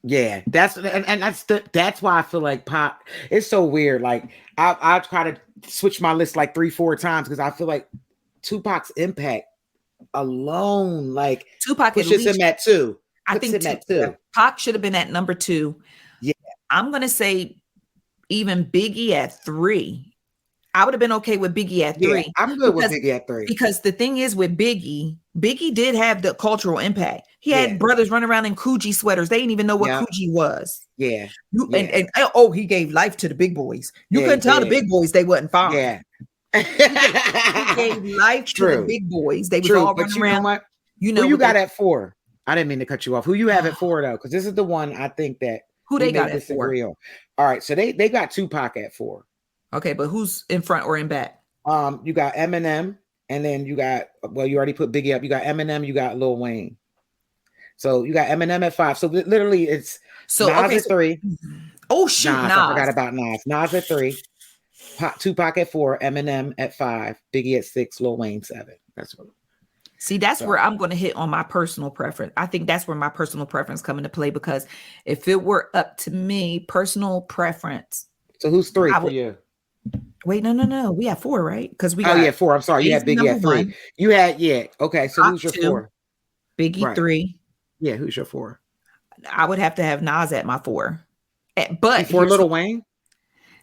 Yeah, that's why I feel like Pac. It's so weird. Like I try to switch my list like 3-4 times because I feel like Tupac's impact alone, like Tupac pushes him at 2. I think Pac should have been at number 2. Yeah, I'm gonna say even Biggie at 3. I would have been okay with Biggie at 3. Yeah, I'm good with Biggie at 3. Because the thing is with Biggie did have the cultural impact. He had brothers running around in Coogee sweaters. They didn't even know what Coogee was. Yeah. And he gave life to the big boys. You couldn't tell the big boys they wasn't fine. Yeah. He gave life to the big boys. They was all running around. Know what? Who you got at 4? I didn't mean to cut you off. Who you have at 4 though? Because this is the one I think that they got at 4. On. All right, so they got Tupac at 4. Okay, but who's in front or in back? You got Eminem, and then you got you already put Biggie up. You got Eminem, you got Lil Wayne. So you got Eminem at 5. So literally, it's Nas at 3. Oh shoot, Nas. I forgot about Nas. Nas at 3. Tupac at 4. Eminem at 5. Biggie at 6. Lil Wayne 7. That's what. See, that's where I'm going to hit on my personal preference. I think that's where my personal preference come into play, because if it were up to me, personal preference. So who's 3 for you? Wait, no. We have 4, right? Because we got 4. I'm sorry. You had Biggie at 3. 1. You had Okay. So who's your 4? Biggie 3. Yeah. Who's your 4? I would have to have Nas at my 4. But for Lil Wayne.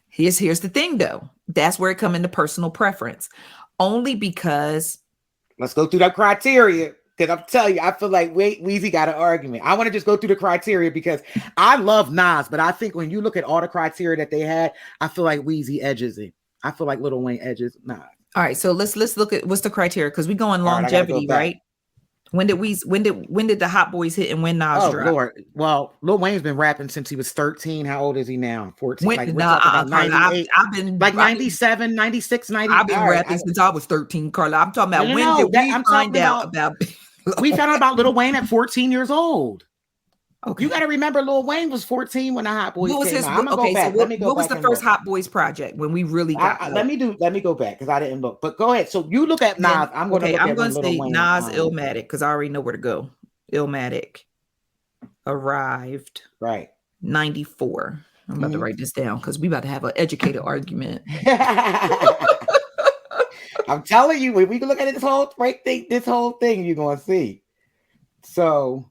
Here's the thing, though. That's where it come into personal preference. Only because. Let's go through that criteria. Because I'm telling you, I feel like Weezy got an argument. I want to just go through the criteria because I love Nas, but I think when you look at all the criteria that they had, I feel like Weezy edges it. I feel like Lil Wayne edges Nas. All right, so let's look at what's the criteria, because we go on longevity, right? When did the Hot Boys hit and when Nas dropped? Lord. Well, Lil Wayne's been rapping since he was 13. How old is he now? 14. We're talking about 98. I've been like 97, 96, 90. I've been rapping since I was 13, Karla. I'm talking about when did we find out about we found out about Lil Wayne at 14 years old. Okay. You got to remember Lil Wayne was 14 when the Hot Boys came out. What was the first Hot Boys project when we really got let me go back because I didn't look. But go ahead. So you look at Nas. I'm going to say Nas Illmatic because I already know where to go. Illmatic arrived. Right. 94. I'm about to write this down because we about to have an educated argument. I'm telling you, when we can look at this whole thing, you're going to see. So,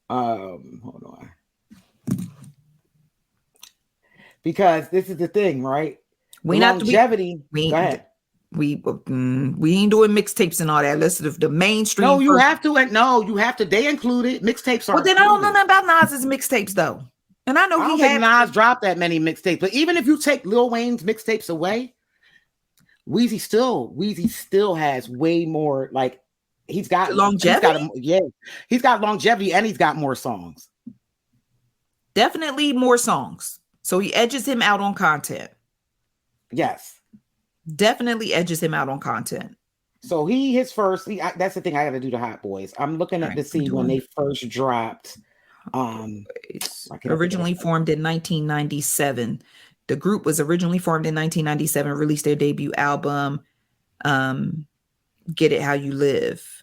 hold on. Because this is the thing, right? Longevity. Go ahead. We ain't doing mixtapes and all that. Let's the mainstream. No, you have to. No, you have to. They include it. Mixtapes are. Well, then I don't know nothing about Nas's mixtapes though. And I know I don't think Nas dropped that many mixtapes. But even if you take Lil Wayne's mixtapes away, Weezy still has way more. Like he's got longevity. He's got longevity and he's got more songs. Definitely more songs. So he edges him out on content. Yes. Definitely edges him out on content. So that's the thing I got to do to Hot Boys. I'm looking at to see when they first dropped. Originally formed in 1997. The group was originally formed in 1997, released their debut album, Get It How You Live.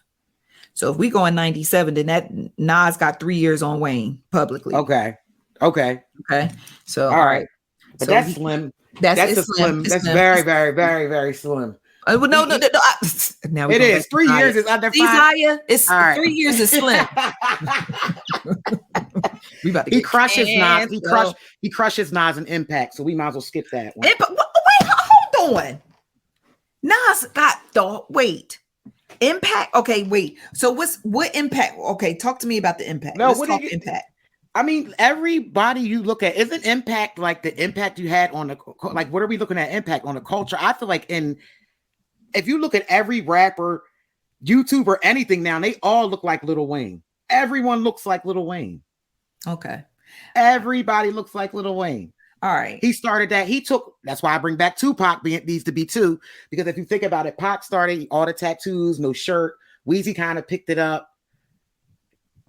So if we go in 97, then that Nas got 3 years on Wayne publicly. Okay. So all right. But that's slim. That's slim. That's slim. Very, very, very, very slim. No. Now it is 3 years is under 5. Zaya, it's right. 3 years is slim. We about to he crushes Nas. He crushes Nas and Impact. So we might as well skip that one. Wait, hold on. Nas got Impact. Okay, wait. So what Impact? Okay, talk to me about the Impact. No, Let's talk Impact. I mean, everybody you look at, isn't Impact like the impact you had on what are we looking at impact on the culture? I feel like if you look at every rapper, YouTuber, anything now, they all look like Lil Wayne. Everyone looks like Lil Wayne. Okay. Everybody looks like Lil Wayne. All right. He started that. That's why I bring back Tupac needs to be 2, because if you think about it, Pac started all the tattoos, no shirt. Weezy kind of picked it up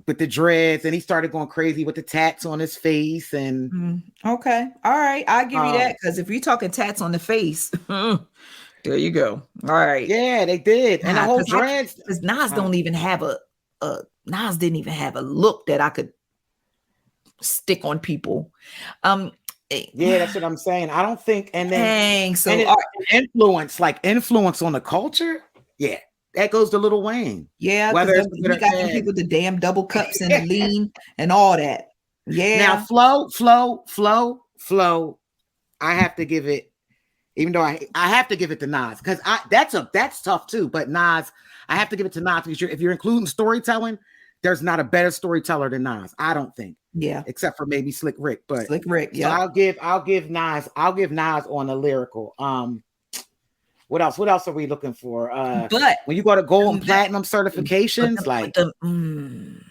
with the dreads, and he started going crazy with the tats on his face. And okay, all right, I'll give you that, because if you're talking tats on the face, there you go. All right, yeah, they did, and the whole dreads. Because Nas don't even have Nas didn't even have a look that I could stick on people. Yeah, that's what I'm saying. I don't think, and then influence on the culture. Yeah. That goes to Lil Wayne. Yeah, because we got them people with the damn double cups and the lean and all that. Yeah. Now, flow. I have to give it. Even though I have to give it to Nas because that's tough too. But Nas, I have to give it to Nas because if you're including storytelling, there's not a better storyteller than Nas. I don't think. Yeah. Except for maybe Slick Rick. But Slick Rick. Yeah. So I'll give Nas on the lyrical. What else? What else are we looking for? But when you go to gold and platinum certifications,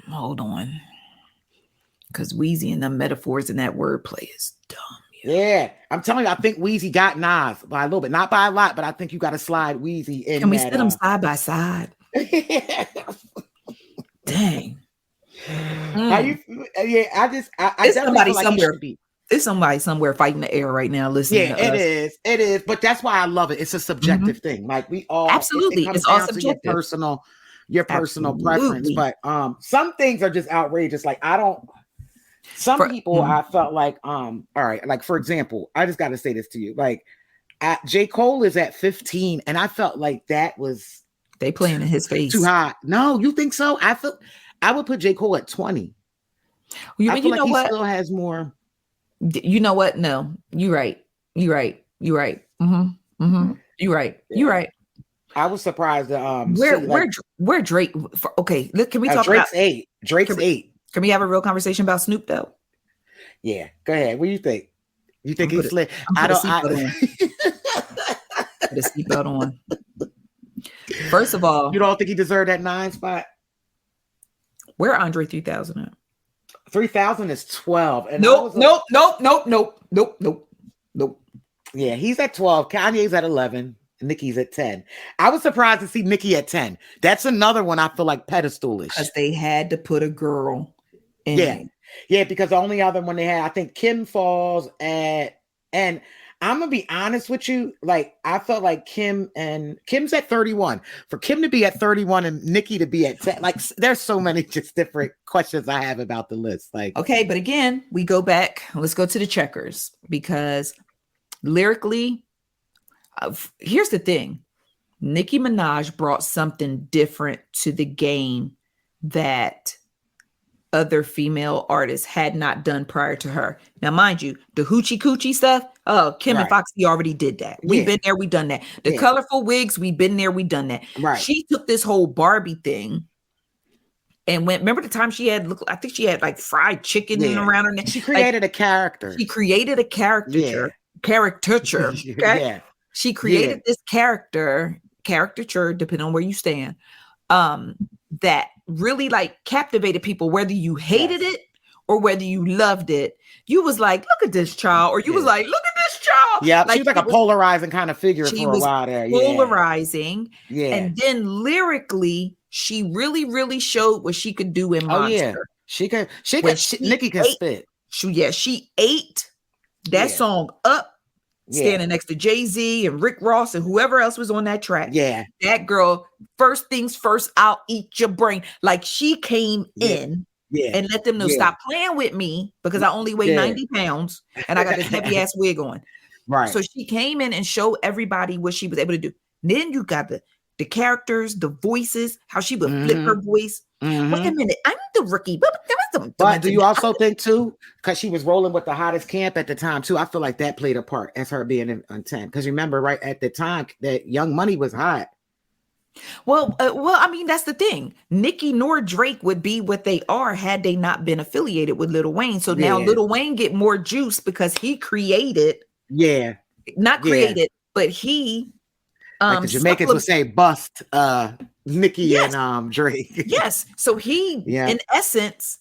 hold on. Because Weezy and the metaphors in that wordplay is dumb. Yeah, I'm telling you, I think Weezy got Nas by a little bit, not by a lot, but I think you got to slide Weezy in. Can we sit them side by side? Dang. How you? Yeah, I somebody somewhere. There's somebody somewhere fighting the air right now listening. Yeah, it is. But that's why I love it. It's a subjective thing. Like we all absolutely, it's all subjective. Your personal preference. But some things are just outrageous. Like I don't. Some people I felt like all right, like for example, I just got to say this to you. Like J. Cole is at 15 and I felt like that was they playing in his face too high. No, you think so? I would put J. Cole at 20. I feel like he still has more. You know what? No, you're right. You're right. You're right. You're right. You're right. I was surprised that where Drake okay, look, can we talk Drake's about 8? Drake's 8. Can we have a real conversation about Snoop though? Yeah, go ahead. What do you think? You think he's slick? Put a seatbelt on. First of all, you don't think he deserved that 9 spot? Where Andre 3000 at? 3000 is 12. And nope. Yeah, he's at 12. Kanye's at 11. Nicki's at 10. I was surprised to see Nicki at 10. That's another one I feel like pedestalish. Because they had to put a girl in. Yeah, because the only other one they had, I think Kim falls at, and I'm gonna be honest with you, like I felt like Kim's at 31. For Kim to be at 31 and Nicki to be at 10, like there's so many just different questions I have about the list. Like, okay, but again, we go back. Let's go to the checkers because lyrically, here's the thing: Nicki Minaj brought something different to the game that other female artists had not done prior to her. Now, mind you, the hoochie coochie stuff, Kim and Foxy already did that. We've been there, we've done that. The colorful wigs, we've been there, we've done that. Right. She took this whole Barbie thing and remember the time she had, I think she had like fried chicken around her neck. She created a character. She created a caricature. Okay? Yeah. She created this caricature, depending on where you stand, that really like captivated people, whether you hated it or whether you loved it. You was like, look at this child, or you was like, look at this child. Yeah, like, she was like a polarizing kind of figure for a while there. Polarizing. Yeah. And then lyrically, she really, really showed what she could do in Monster. Nicki can spit. She ate that song up. Standing next to Jay-Z and Rick Ross and whoever else was on that track. Yeah. That girl, first things first, I'll eat your brain. Like she came in and let them know, stop playing with me because I only weigh 90 pounds and I got this heavy ass wig on. Right. So she came in and showed everybody what she was able to do. Then you got the characters, the voices, how she would flip her voice. Wait a minute, I'm the rookie. But do you also think too, because she was rolling with the hottest camp at the time too, I feel like that played a part as her being in 10. Because remember, right at the time that Young Money was hot. Well, I mean, that's the thing. Nicki nor Drake would be what they are had they not been affiliated with Lil Wayne. So now Lil Wayne get more juice because he created. Not created, but he. Like the Jamaicans would say, bust Nicki and Drake. Yes. So he, in essence,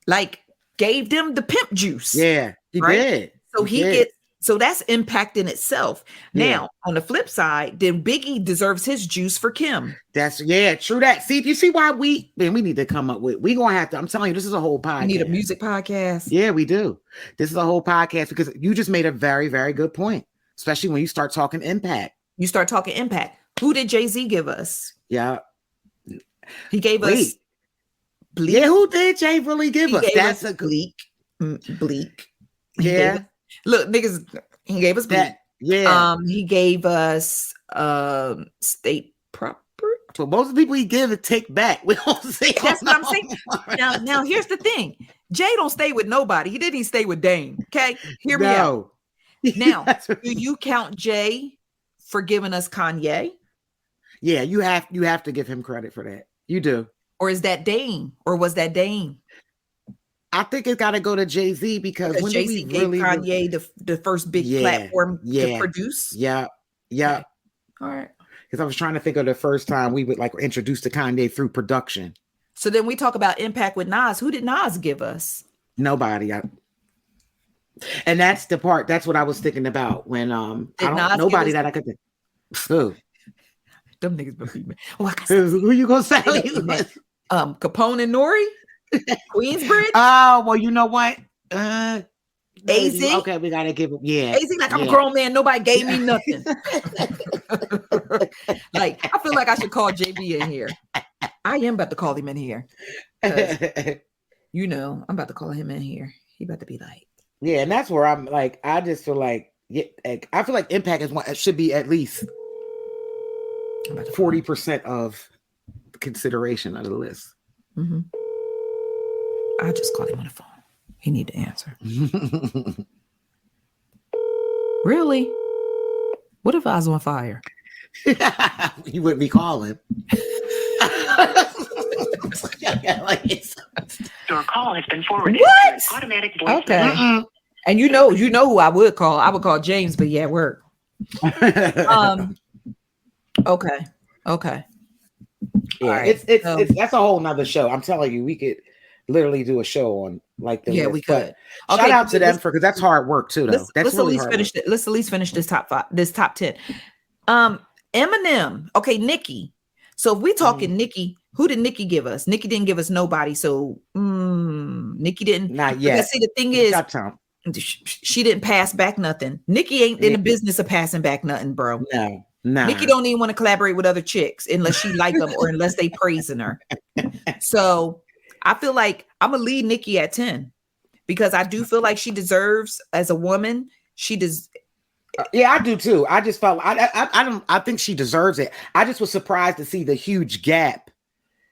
like gave them the pimp juice. Yeah, he did. So he gets. So that's impact in itself. Now, on the flip side, then Biggie deserves his juice for Kim. That's true. That you see why we need to come up with. We gonna have to. I'm telling you, this is a whole podcast. We need a music podcast. Yeah, we do. This is a whole podcast because you just made a very, very good point, especially when you start talking impact. You start talking impact. Who did Jay-Z give us? Yeah. He gave us Bleak. Yeah, who did Jay really give us? That's a Bleak. Yeah. Look, niggas, he gave us Bleak. He gave us State Proper. So most of the people he give it take back. We don't say that's what I'm saying. Now here's the thing. Jay don't stay with nobody. He didn't stay with Dame. Okay. Hear me out. Now, do you count Jay for giving us Kanye? Yeah, you have to give him credit for that. You do. Or is that Dame? Or was that Dame? I think it's got to go to Jay-Z because when Jay-Z gave Kanye the first big platform to produce. Yeah. Okay. All right. Because I was trying to think of the first time we would like introduce to Kanye through production. So then we talk about impact with Nas. Who did Nas give us? Nobody. And that's the part. That's what I was thinking about when nobody that I could think. Who? Them niggas been me. Oh, who you gonna say? Capone and Nori? Queensbridge? Oh, well, you know what? AZ? Okay, we gotta give him. Yeah. AZ, like I'm a grown man. Nobody gave me nothing. Like, I feel like I should call JB in here. I am about to call him in here. You know, I'm about to call him in here. He about to be like. Yeah, and that's where I'm like, I just feel like, I feel like impact is one. It should be at least 40% of consideration of the list. Mm-hmm. I just called him on the phone. He need to answer. Really? What if I was on fire? You wouldn't be calling. Your call has been forwarded. What? To automatic voice. Okay. And you know who I would call. I would call James, but yeah, work. Okay. Yeah, right. It's that's a whole nother show. I'm telling you, we could literally do a show on like the list. We could. Shout out to them because that's hard work too, though. Let's at least finish this top 5, this top 10. Eminem. Okay, Nicki. So if we talking Nicki, who did Nicki give us? Nicki didn't give us nobody. So Nicki didn't. Not yet. See, the thing is, she didn't pass back nothing. Nicki ain't in the business of passing back nothing, bro. No. Nicki don't even want to collaborate with other chicks unless she like them or unless they praising her. So I feel like I'm gonna leave Nicki at 10 because I do feel like she deserves, as a woman, she does. Yeah, I do too. I just felt I think she deserves it. I just was surprised to see the huge gap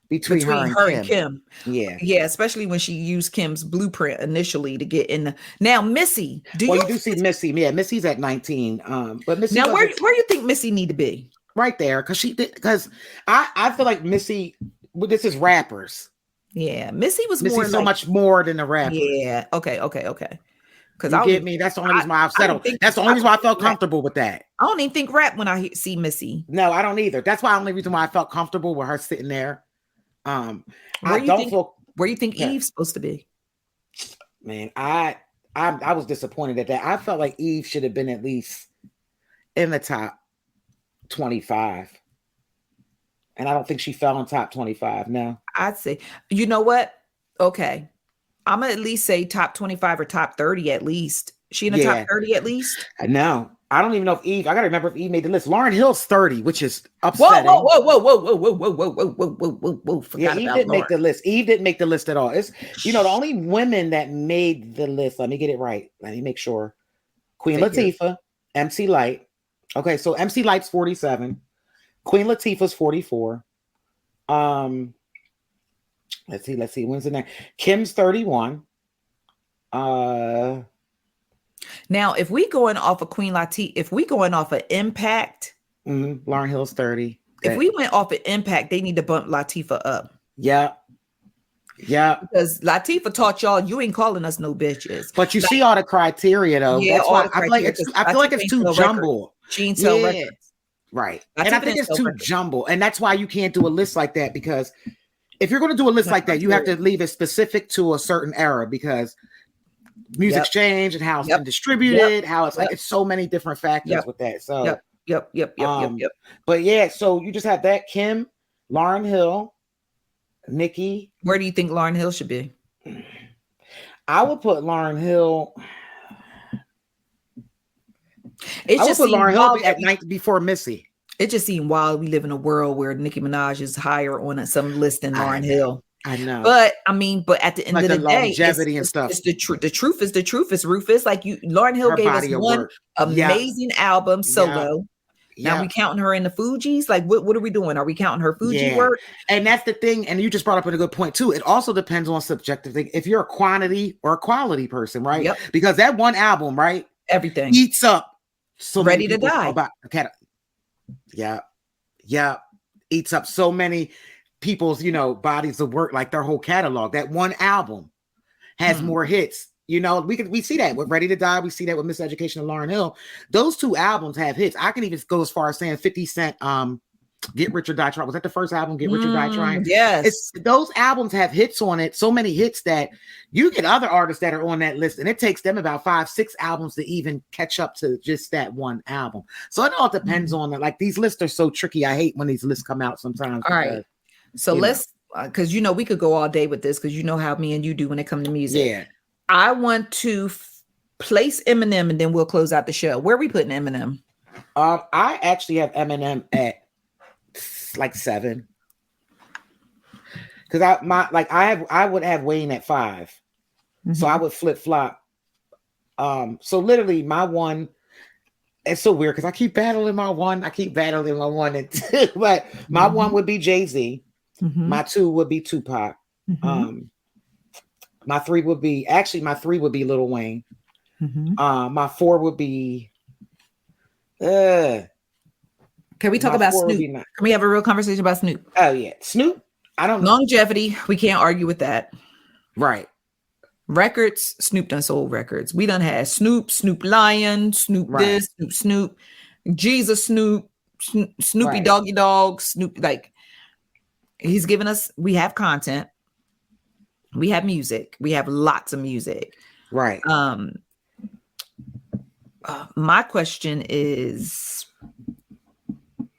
between her and Kim. Yeah, especially when she used Kim's blueprint initially to get in. Now, Missy, you do see Missy? Yeah, Missy's at 19. But Missy, now where do you think Missy need to be? Right there, because I feel like Missy. Well, this is rappers. Yeah, Missy was more so much more than the rapper. Yeah. Okay. Because you get me. That's the only reason why I've settled. That's the only reason why I felt comfortable with that. I don't even think rap when I see Missy. No, I don't either. That's why the only reason why I felt comfortable with her sitting there. Where you think Eve's supposed to be? Man, I was disappointed at that. I felt like Eve should have been at least in the top 25. And I don't think she fell in top 25. No. I'd say, you know what? Okay. I'm going to at least say top 25 or top 30 at least. She in the top 30 at least? No. I don't even know if Eve, I got to remember if Eve made the list. Lauryn Hill's 30, which is upsetting. Whoa. Yeah, Eve didn't make the list. Eve didn't make the list at all. It's, the only women that made the list, let me get it right. Let me make sure. Queen Latifah, MC Lyte. Okay, so MC Lyte's 47. Queen Latifah's 44. Let's see. When's the next? Kim's 31. Now, if we going off of Queen Latifah, if we going off of impact, Lauryn Hill's 30. If we went off of impact, they need to bump Latifah up. Yeah. Because Latifah taught y'all you ain't calling us no bitches. But you see all the criteria though. Yeah, that's why I feel like it's too jumbled. She ain't sell records. Right. And I think it's too jumbled. And that's why you can't do a list like that, because if you're going to do a list like that, you have to leave it specific to a certain era, because music's changed and how it's been distributed, how it's like, it's so many different factors with that. So, yep. But yeah, so you just have that Kim, Lauryn Hill, Nicki. Where do you think Lauryn Hill should be? I would put Lauryn Hill. I would put Lauryn Hill at night before Missy. It just seemed wild. We live in a world where Nicki Minaj is higher on some list than Lauryn Hill. I know. But at the end of the day, longevity and stuff. It's the truth. The truth is the truth. It's Rufus. Like Lauryn Hill gave us one amazing album solo. Now we counting her in the Fugees. Like what are we doing? Are we counting her Fuji work? And that's the thing. And you just brought up a good point too. It also depends on subjective thing. If you're a quantity or a quality person, right? Yep. Because that one album, right? everything. Eats up so Ready many to die. about yeah. Eats up so many people's, bodies of work, like their whole catalog. That one album has more hits. We see that with Ready to Die. We see that with Miseducation of Lauryn Hill. Those two albums have hits. I can even go as far as saying 50 Cent, Get Rich or Die Trying. Was that the first album, Get Rich or Die Trying? Yes. Those albums have hits on it. So many hits that you get other artists that are on that list, and it takes them about 5-6 albums to even catch up to just that one album. So it all depends on it. Like, these lists are so tricky. I hate when these lists come out sometimes. All right. So let's, because we could go all day with this, because how me and you do when it comes to music. Yeah. I want to place Eminem, and then we'll close out the show. Where are we putting Eminem? I actually have Eminem at like 7, because I would have Wayne at 5, so I would flip flop. So literally my one, it's so weird because I keep battling my one and 2, but my one would be Jay-Z, my 2 would be Tupac, my 3 would be Lil Wayne, my 4 would be Can we talk about Snoop? Can we have a real conversation about Snoop? Oh yeah, Snoop. I don't know. Longevity. We can't argue with that. Right. Records. Snoop done sold records. We done had Snoop Lion, Snoop this, Snoop, Jesus Snoop, Snoopy Doggy Dog, Snoop. Like, he's given us. We have content. We have music. We have lots of music. Right. My question is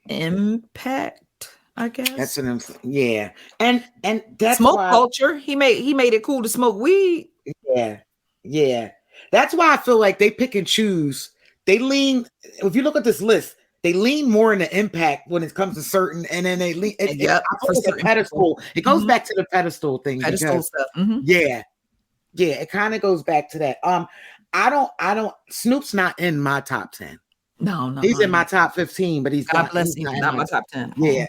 impact, I guess. That's an yeah, and that's smoke culture. He made it cool to smoke weed. Yeah. That's why I feel like they pick and choose. They lean. If you look at this list, they lean more into impact when it comes to certain, and then they lean. I feel like a pedestal. It goes back to the pedestal thing. Pedestal stuff. Yeah. It kind of goes back to that. I don't. Snoop's not in my top 10. No, he's in my top 15, but he's God bless him. Not my top 10. Yeah.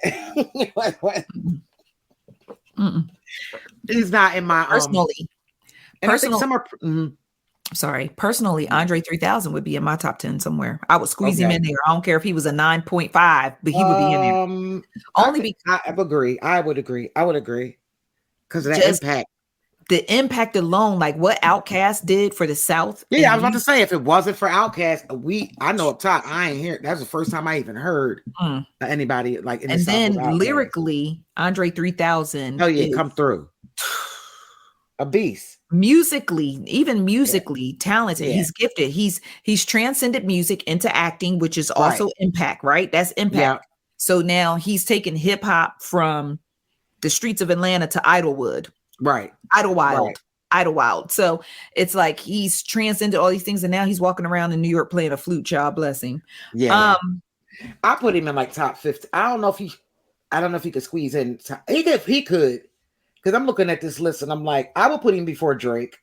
He's not in my personally. Personally, Mm-hmm. Andre 3000 would be in my top 10 somewhere. I would squeeze him in there. I don't care if he was a 9.5, but he would be in there. I would agree. Because of that impact. The impact alone, like what Outkast did for the South. Yeah, I was about to say, if it wasn't for Outkast, I know up top, I ain't hear. That's the first time I even heard anybody like. In and the then South lyrically, Andre 3000. Oh yeah, come through. A beast. Musically, talented. He's gifted. He's transcended music into acting, which is also impact, right? That's impact. Yeah. So now he's taken hip hop from the streets of Atlanta to Idlewood. Right. Idlewild. So it's like he's transcended all these things, and now he's walking around in New York playing a flute. Child bless him. Yeah. I put him in like top 50. I don't know if he could squeeze in. He could, because I'm looking at this list and I'm like, I would put him before Drake.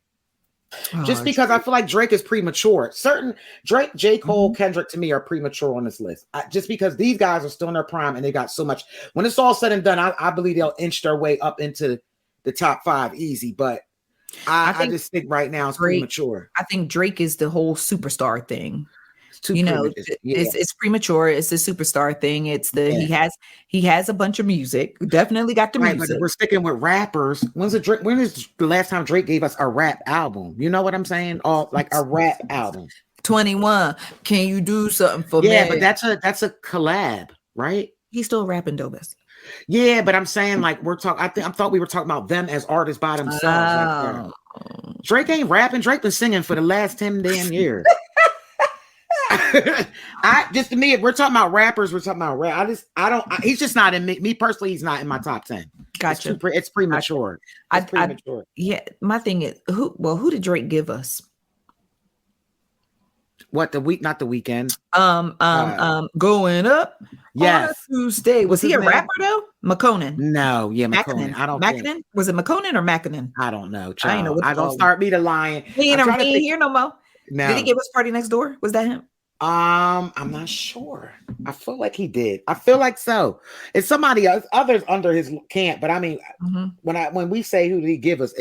Just because I feel like Drake is premature. Certain Drake, J. Cole, Kendrick to me are premature on this list. Just because these guys are still in their prime and they got so much. When it's all said and done, I believe they'll inch their way up into the top 5 easy, but I just think right now it's premature. I think Drake is the whole superstar thing. It's it's premature. It's the superstar thing. It's he has a bunch of music. Definitely got the music. But we're sticking with rappers. When is the last time Drake gave us a rap album? You know what I'm saying? Like a rap album. 21. Can you do something for me? Yeah, but that's a collab, right? He's still rapping Dobus. Yeah, but I'm saying like I thought we were talking about them as artists by themselves. Like Drake ain't rapping. Drake been singing for the last 10 damn years. To me, if we're talking about rappers, we're talking about rap. He's just not in me personally. He's not in my top 10. Gotcha. It's premature. It's premature. My thing is who did Drake give us? What not the weekend. Going up. Yes. On a Tuesday. Was he a rapper though? McConan. No, yeah, McConan. I don't think. Was it McConan or Mackinnon? I don't know. I ain't know. I don't start me to lying. He ain't here no more. No. Did he give us Party Next Door? Was that him? I'm not sure. I feel like he did. I feel like so. It's somebody else, others under his camp. But I mean, when we say who did he give us,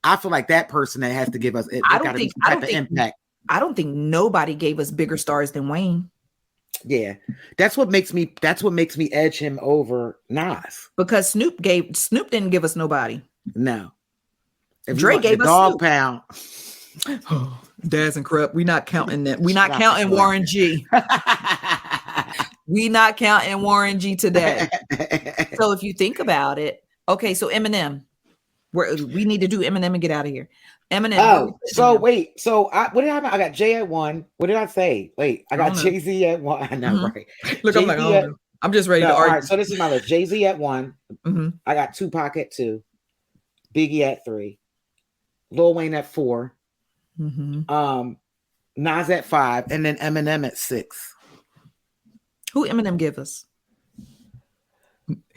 I feel like that person that has to give us it. I don't think impact. I don't think nobody gave us bigger stars than Wayne. Yeah, that's what makes me edge him over Nas. Because Snoop didn't give us nobody. No. If Dre gave us Dog Snoop. Pound. Daz and Krupp, we not counting that. We not counting Warren G. We not counting Warren G today. So if you think about it, okay, so Eminem, we need to do Eminem and get out of here. Eminem. Oh, so wait. So what did I have? I got Jay at 1. What did I say? Wait, I got Jay-Z at 1. I know, right? Look, I'm like, I'm just ready to argue. All right, so this is my list. Jay-Z at 1. Mm-hmm. I got Tupac at 2. Biggie at 3. Lil Wayne at 4. Mm-hmm. Nas at 5, and then Eminem at 6. Who Eminem give us?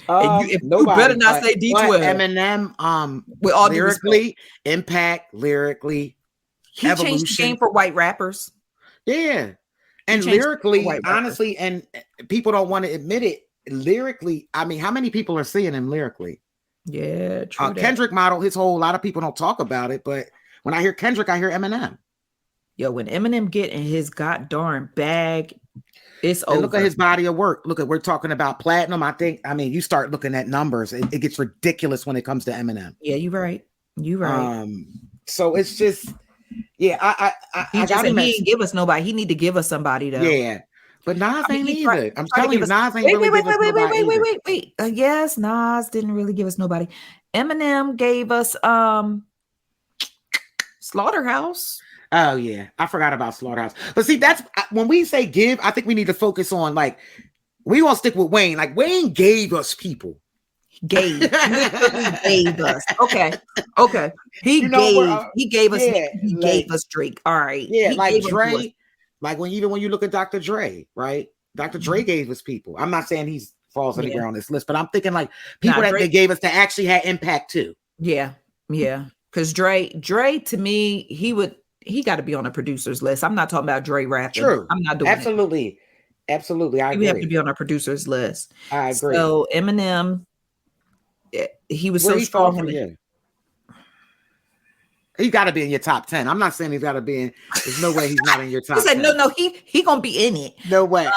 Nobody, you better not say D12. Eminem, with all lyrically, impact, lyrically, he evolution. changed the game for white rappers. Yeah, and lyrically, honestly, and people don't want to admit it. Lyrically, I mean, how many people are seeing him lyrically? Yeah, true. Kendrick model, a lot of people don't talk about it, but when I hear Kendrick, I hear Eminem. Yo, when Eminem get in his goddamn bag, it's over. Look at his body of work. We're talking about platinum. I mean, you start looking at numbers, it gets ridiculous when it comes to Eminem. Yeah, you're right. You're right. So it's just, yeah, he didn't give us nobody. He need to give us somebody though. Yeah, but Nas ain't either. I'm telling you, Nas ain't really give us nobody. Wait. Yes, Nas didn't really give us nobody. Eminem gave us Slaughterhouse. Oh yeah, I forgot about Slaughterhouse. But see, that's when we say give, I think we need to focus on we won't stick with Wayne. Like Wayne gave us people. Gave us. Okay. He gave us gave us Drake. All right. Yeah, like Dre. Like when you look at Dr. Dre, right? Dr. Dre gave us people. I'm not saying he's falls anywhere on this list, but I'm thinking like people that they gave us that actually had impact too. Yeah. Because Dre to me, he got to be on a producer's list. I'm not talking about Dre rapping. True. I'm not doing Absolutely. I agree. We have to be on our producer's list. I agree. So Eminem, he was so strong. He's got to be in your top 10. I'm not saying he's got to be in. There's no way he's not in your top 10. No, he gonna be in it. No way.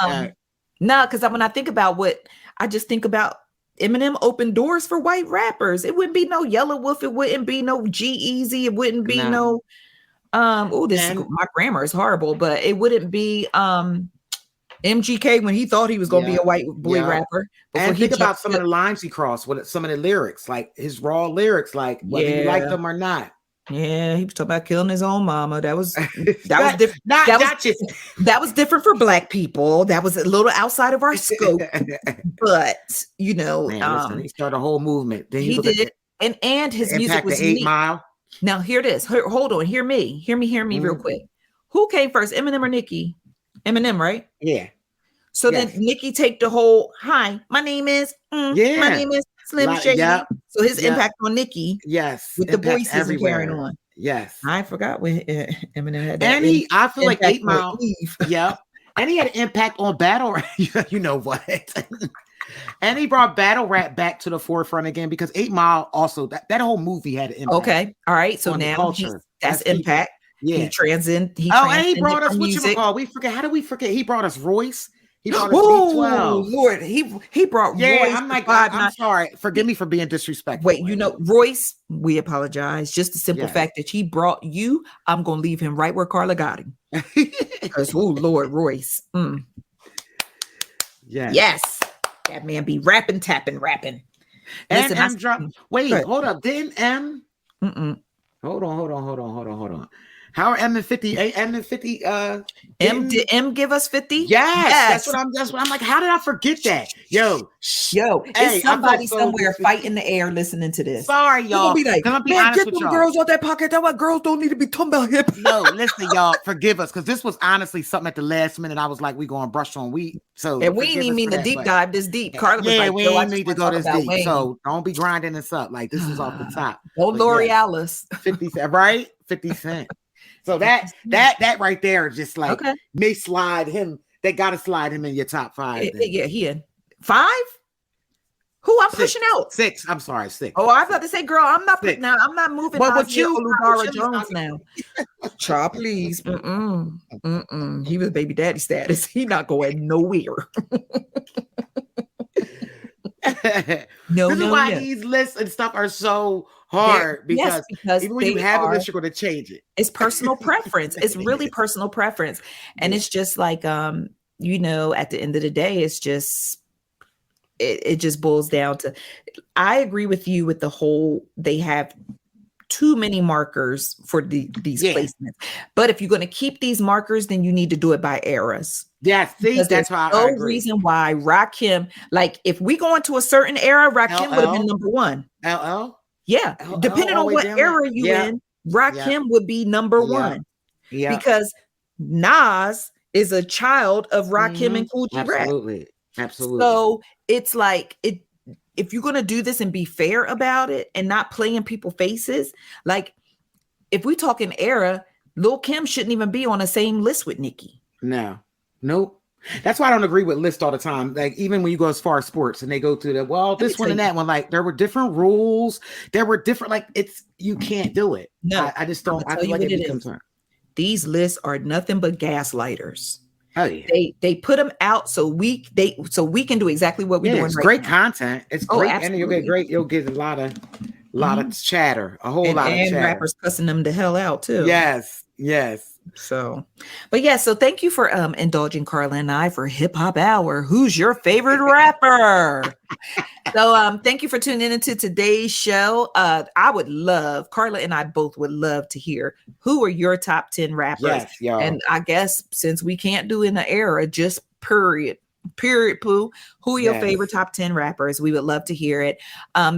No, because when I think about I just think about Eminem opened doors for white rappers. It wouldn't be no Yellow Wolf. It wouldn't be no G-Eazy. It wouldn't be my grammar is horrible, but it wouldn't be MGK when he thought he was going to be a white boy rapper. And think about some of the lines he crossed with some of the lyrics, like his raw lyrics, like whether you like them or not. Yeah, he was talking about killing his own mama. That was different. That was different for Black people. That was a little outside of our scope. But he started a whole movement. Then he did, and his music was 8 Mile. Now here it is. Hold on. Hear me real quick. Who came first, Eminem or Nicki? Eminem, right? Yeah. So then Nicki take the whole, hi, my name is my name is Slim Shady. Yeah. So his impact on Nicki. Yes. With the voices and carrying on. Yes. I forgot when Eminem had that. And I feel like 8 Mile. Yeah. And he had an impact on battle rap. You know what? And he brought battle rap back to the forefront again because 8 Mile also, that whole movie had an impact. Okay. All right. So now that's impact. Yeah. He transcended brought us whatchamacall. We forget. How did we forget? He brought us Royce. He brought us D12. Lord, he brought Royce. I'm like, I'm sorry. Forgive me for being disrespectful. Wait, Royce, we apologize. Just the simple fact that he brought you, I'm gonna leave him right where Karla got him. Because Lord, Royce. Yes. That man be rapping. And M drop. Wait, hold up. Didn't M? Hold on. How are M and 50? M and 50? Did M give us 50? Yes. That's what I'm like. How did I forget that? Yo, it's somebody somewhere fighting the air listening to this. Sorry, y'all. Be like, man, get them girls out that pocket. That's why girls don't need to be talking about hip. No, listen, y'all, forgive us because this was honestly something at the last minute. I was like, we going to brush on wheat. So and we didn't even mean to deep dive this deep. Karla was like, we ain't need to go this deep. Wayne. So don't be grinding this up. Like this is off the top. Oh, Lori Alice. 50 Cent, right? 50 Cent. So that right there just like may slide him. They got to slide him in your top 5. Yeah, he in 5. Who I'm pushing out? 6. I'm sorry, 6. Oh, I was about to say, girl, I'm not 6. now. I'm not moving. But with you, Oludara Jones now. Child, please. He was baby daddy status. He not going nowhere. This is why these lists and stuff are so hard, because even when you have a list, you're going to change it. It's personal preference. It's really personal preference. And it's just like, you know, at the end of the day, it's just, it just boils down to, I agree with you with the whole, they have too many markers for these placements. But if you're going to keep these markers, then you need to do it by eras. Yes, that's why no reason why Rakim, like if we go into a certain era, Rakim would have been number 1. LL? Yeah. Depending on what era you in, Rakim would be number 1. Yeah. Because Nas is a child of Rakim and Cool G Rap. Absolutely. So it's like, if you're going to do this and be fair about it and not play in people's faces, like if we talk in era, Lil Kim shouldn't even be on the same list with Nicki. Nope. That's why I don't agree with lists all the time. Like even when you go as far as sports and they go to this one and that one, like there were different rules. There were different, like you can't do it. No, I just don't. I feel like it becomes hard. These lists are nothing but gaslighters. Oh yeah. They put them out so we can do exactly what we're doing. It's right great now. Content. It's great, and you'll get a lot of chatter, a whole lot of chatter. And rappers cussing them the hell out too. Yes. So thank you for indulging Karla and I for Hip Hop Hour. Who's your favorite rapper? So thank you for tuning into today's show. I would love, Karla and I both would love to hear who are your top 10 rappers. Yes, y'all. And I guess since we can't do in the era, just period poo, who are your favorite top 10 rappers? We would love to hear it.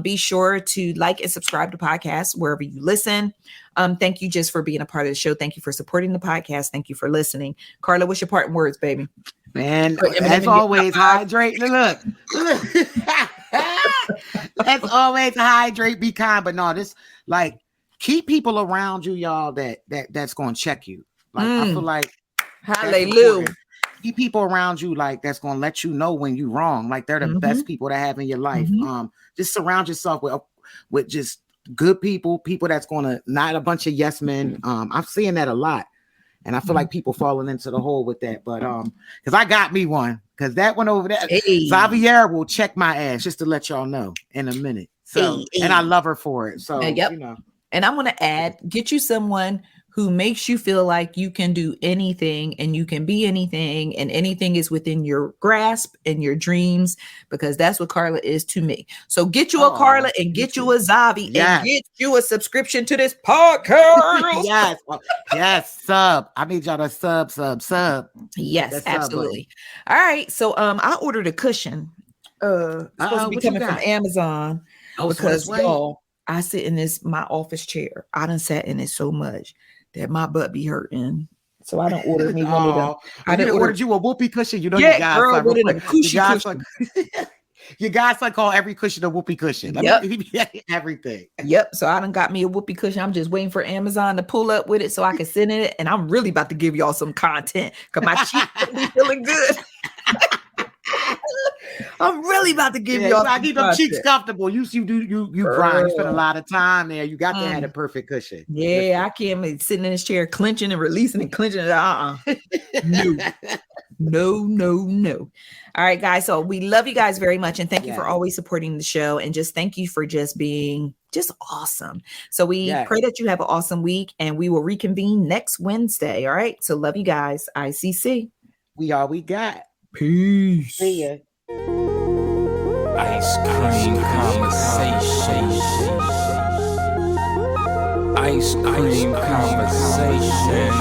Be sure to like and subscribe to podcasts wherever you listen. Thank you just for being a part of the show. Thank you for supporting the podcast. Thank you for listening. Karla, what's your parting words, baby? Man, as always, hydrate. Look. As always, hydrate, be kind. But no, this like keep people around you, y'all, that's gonna check you. Like I feel like hallelujah. Keep people around you like that's gonna let you know when you're wrong. Like they're the best people to have in your life. Just surround yourself with just good people that's gonna, not a bunch of yes men. I'm seeing that a lot, and I feel like people falling into the hole with that. But because I got me one, because that one over there, Xaviera will check my ass, just to let y'all know in a minute. So and I love her for it. So you know. And I'm gonna add, get you someone who makes you feel like you can do anything and you can be anything and anything is within your grasp and your dreams, because that's what Karla is to me. So get you a Karla and get you a Zavi and get you a subscription to this podcast. Yes, sub. I need y'all to sub. Yes, that's absolutely. All right. So I ordered a cushion. Supposed to be coming from Amazon because y'all, I sit in my office chair. I done sat in it so much that my butt be hurting. So I don't order me one of them. I done ordered you a whoopee cushion. You know, you guys you guys like call every cushion a whoopee cushion. Everything. Yep. So I done got me a whoopee cushion. I'm just waiting for Amazon to pull up with it so I can sit in it. And I'm really about to give y'all some content because my cheeks be feeling good. I'm really about to give y'all. I keep them cheeks comfortable. You grind. You spend a lot of time there. You got to have a perfect cushion. Yeah, I can't be sitting in this chair clenching and releasing and clenching. No. All right, guys. So we love you guys very much, and thank you for always supporting the show, and just thank you for just being just awesome. So we pray that you have an awesome week, and we will reconvene next Wednesday. All right. So love you guys. ICC. We all we got. Peace. See ya. Ice Cream Conversation. Ice Cream Conversation.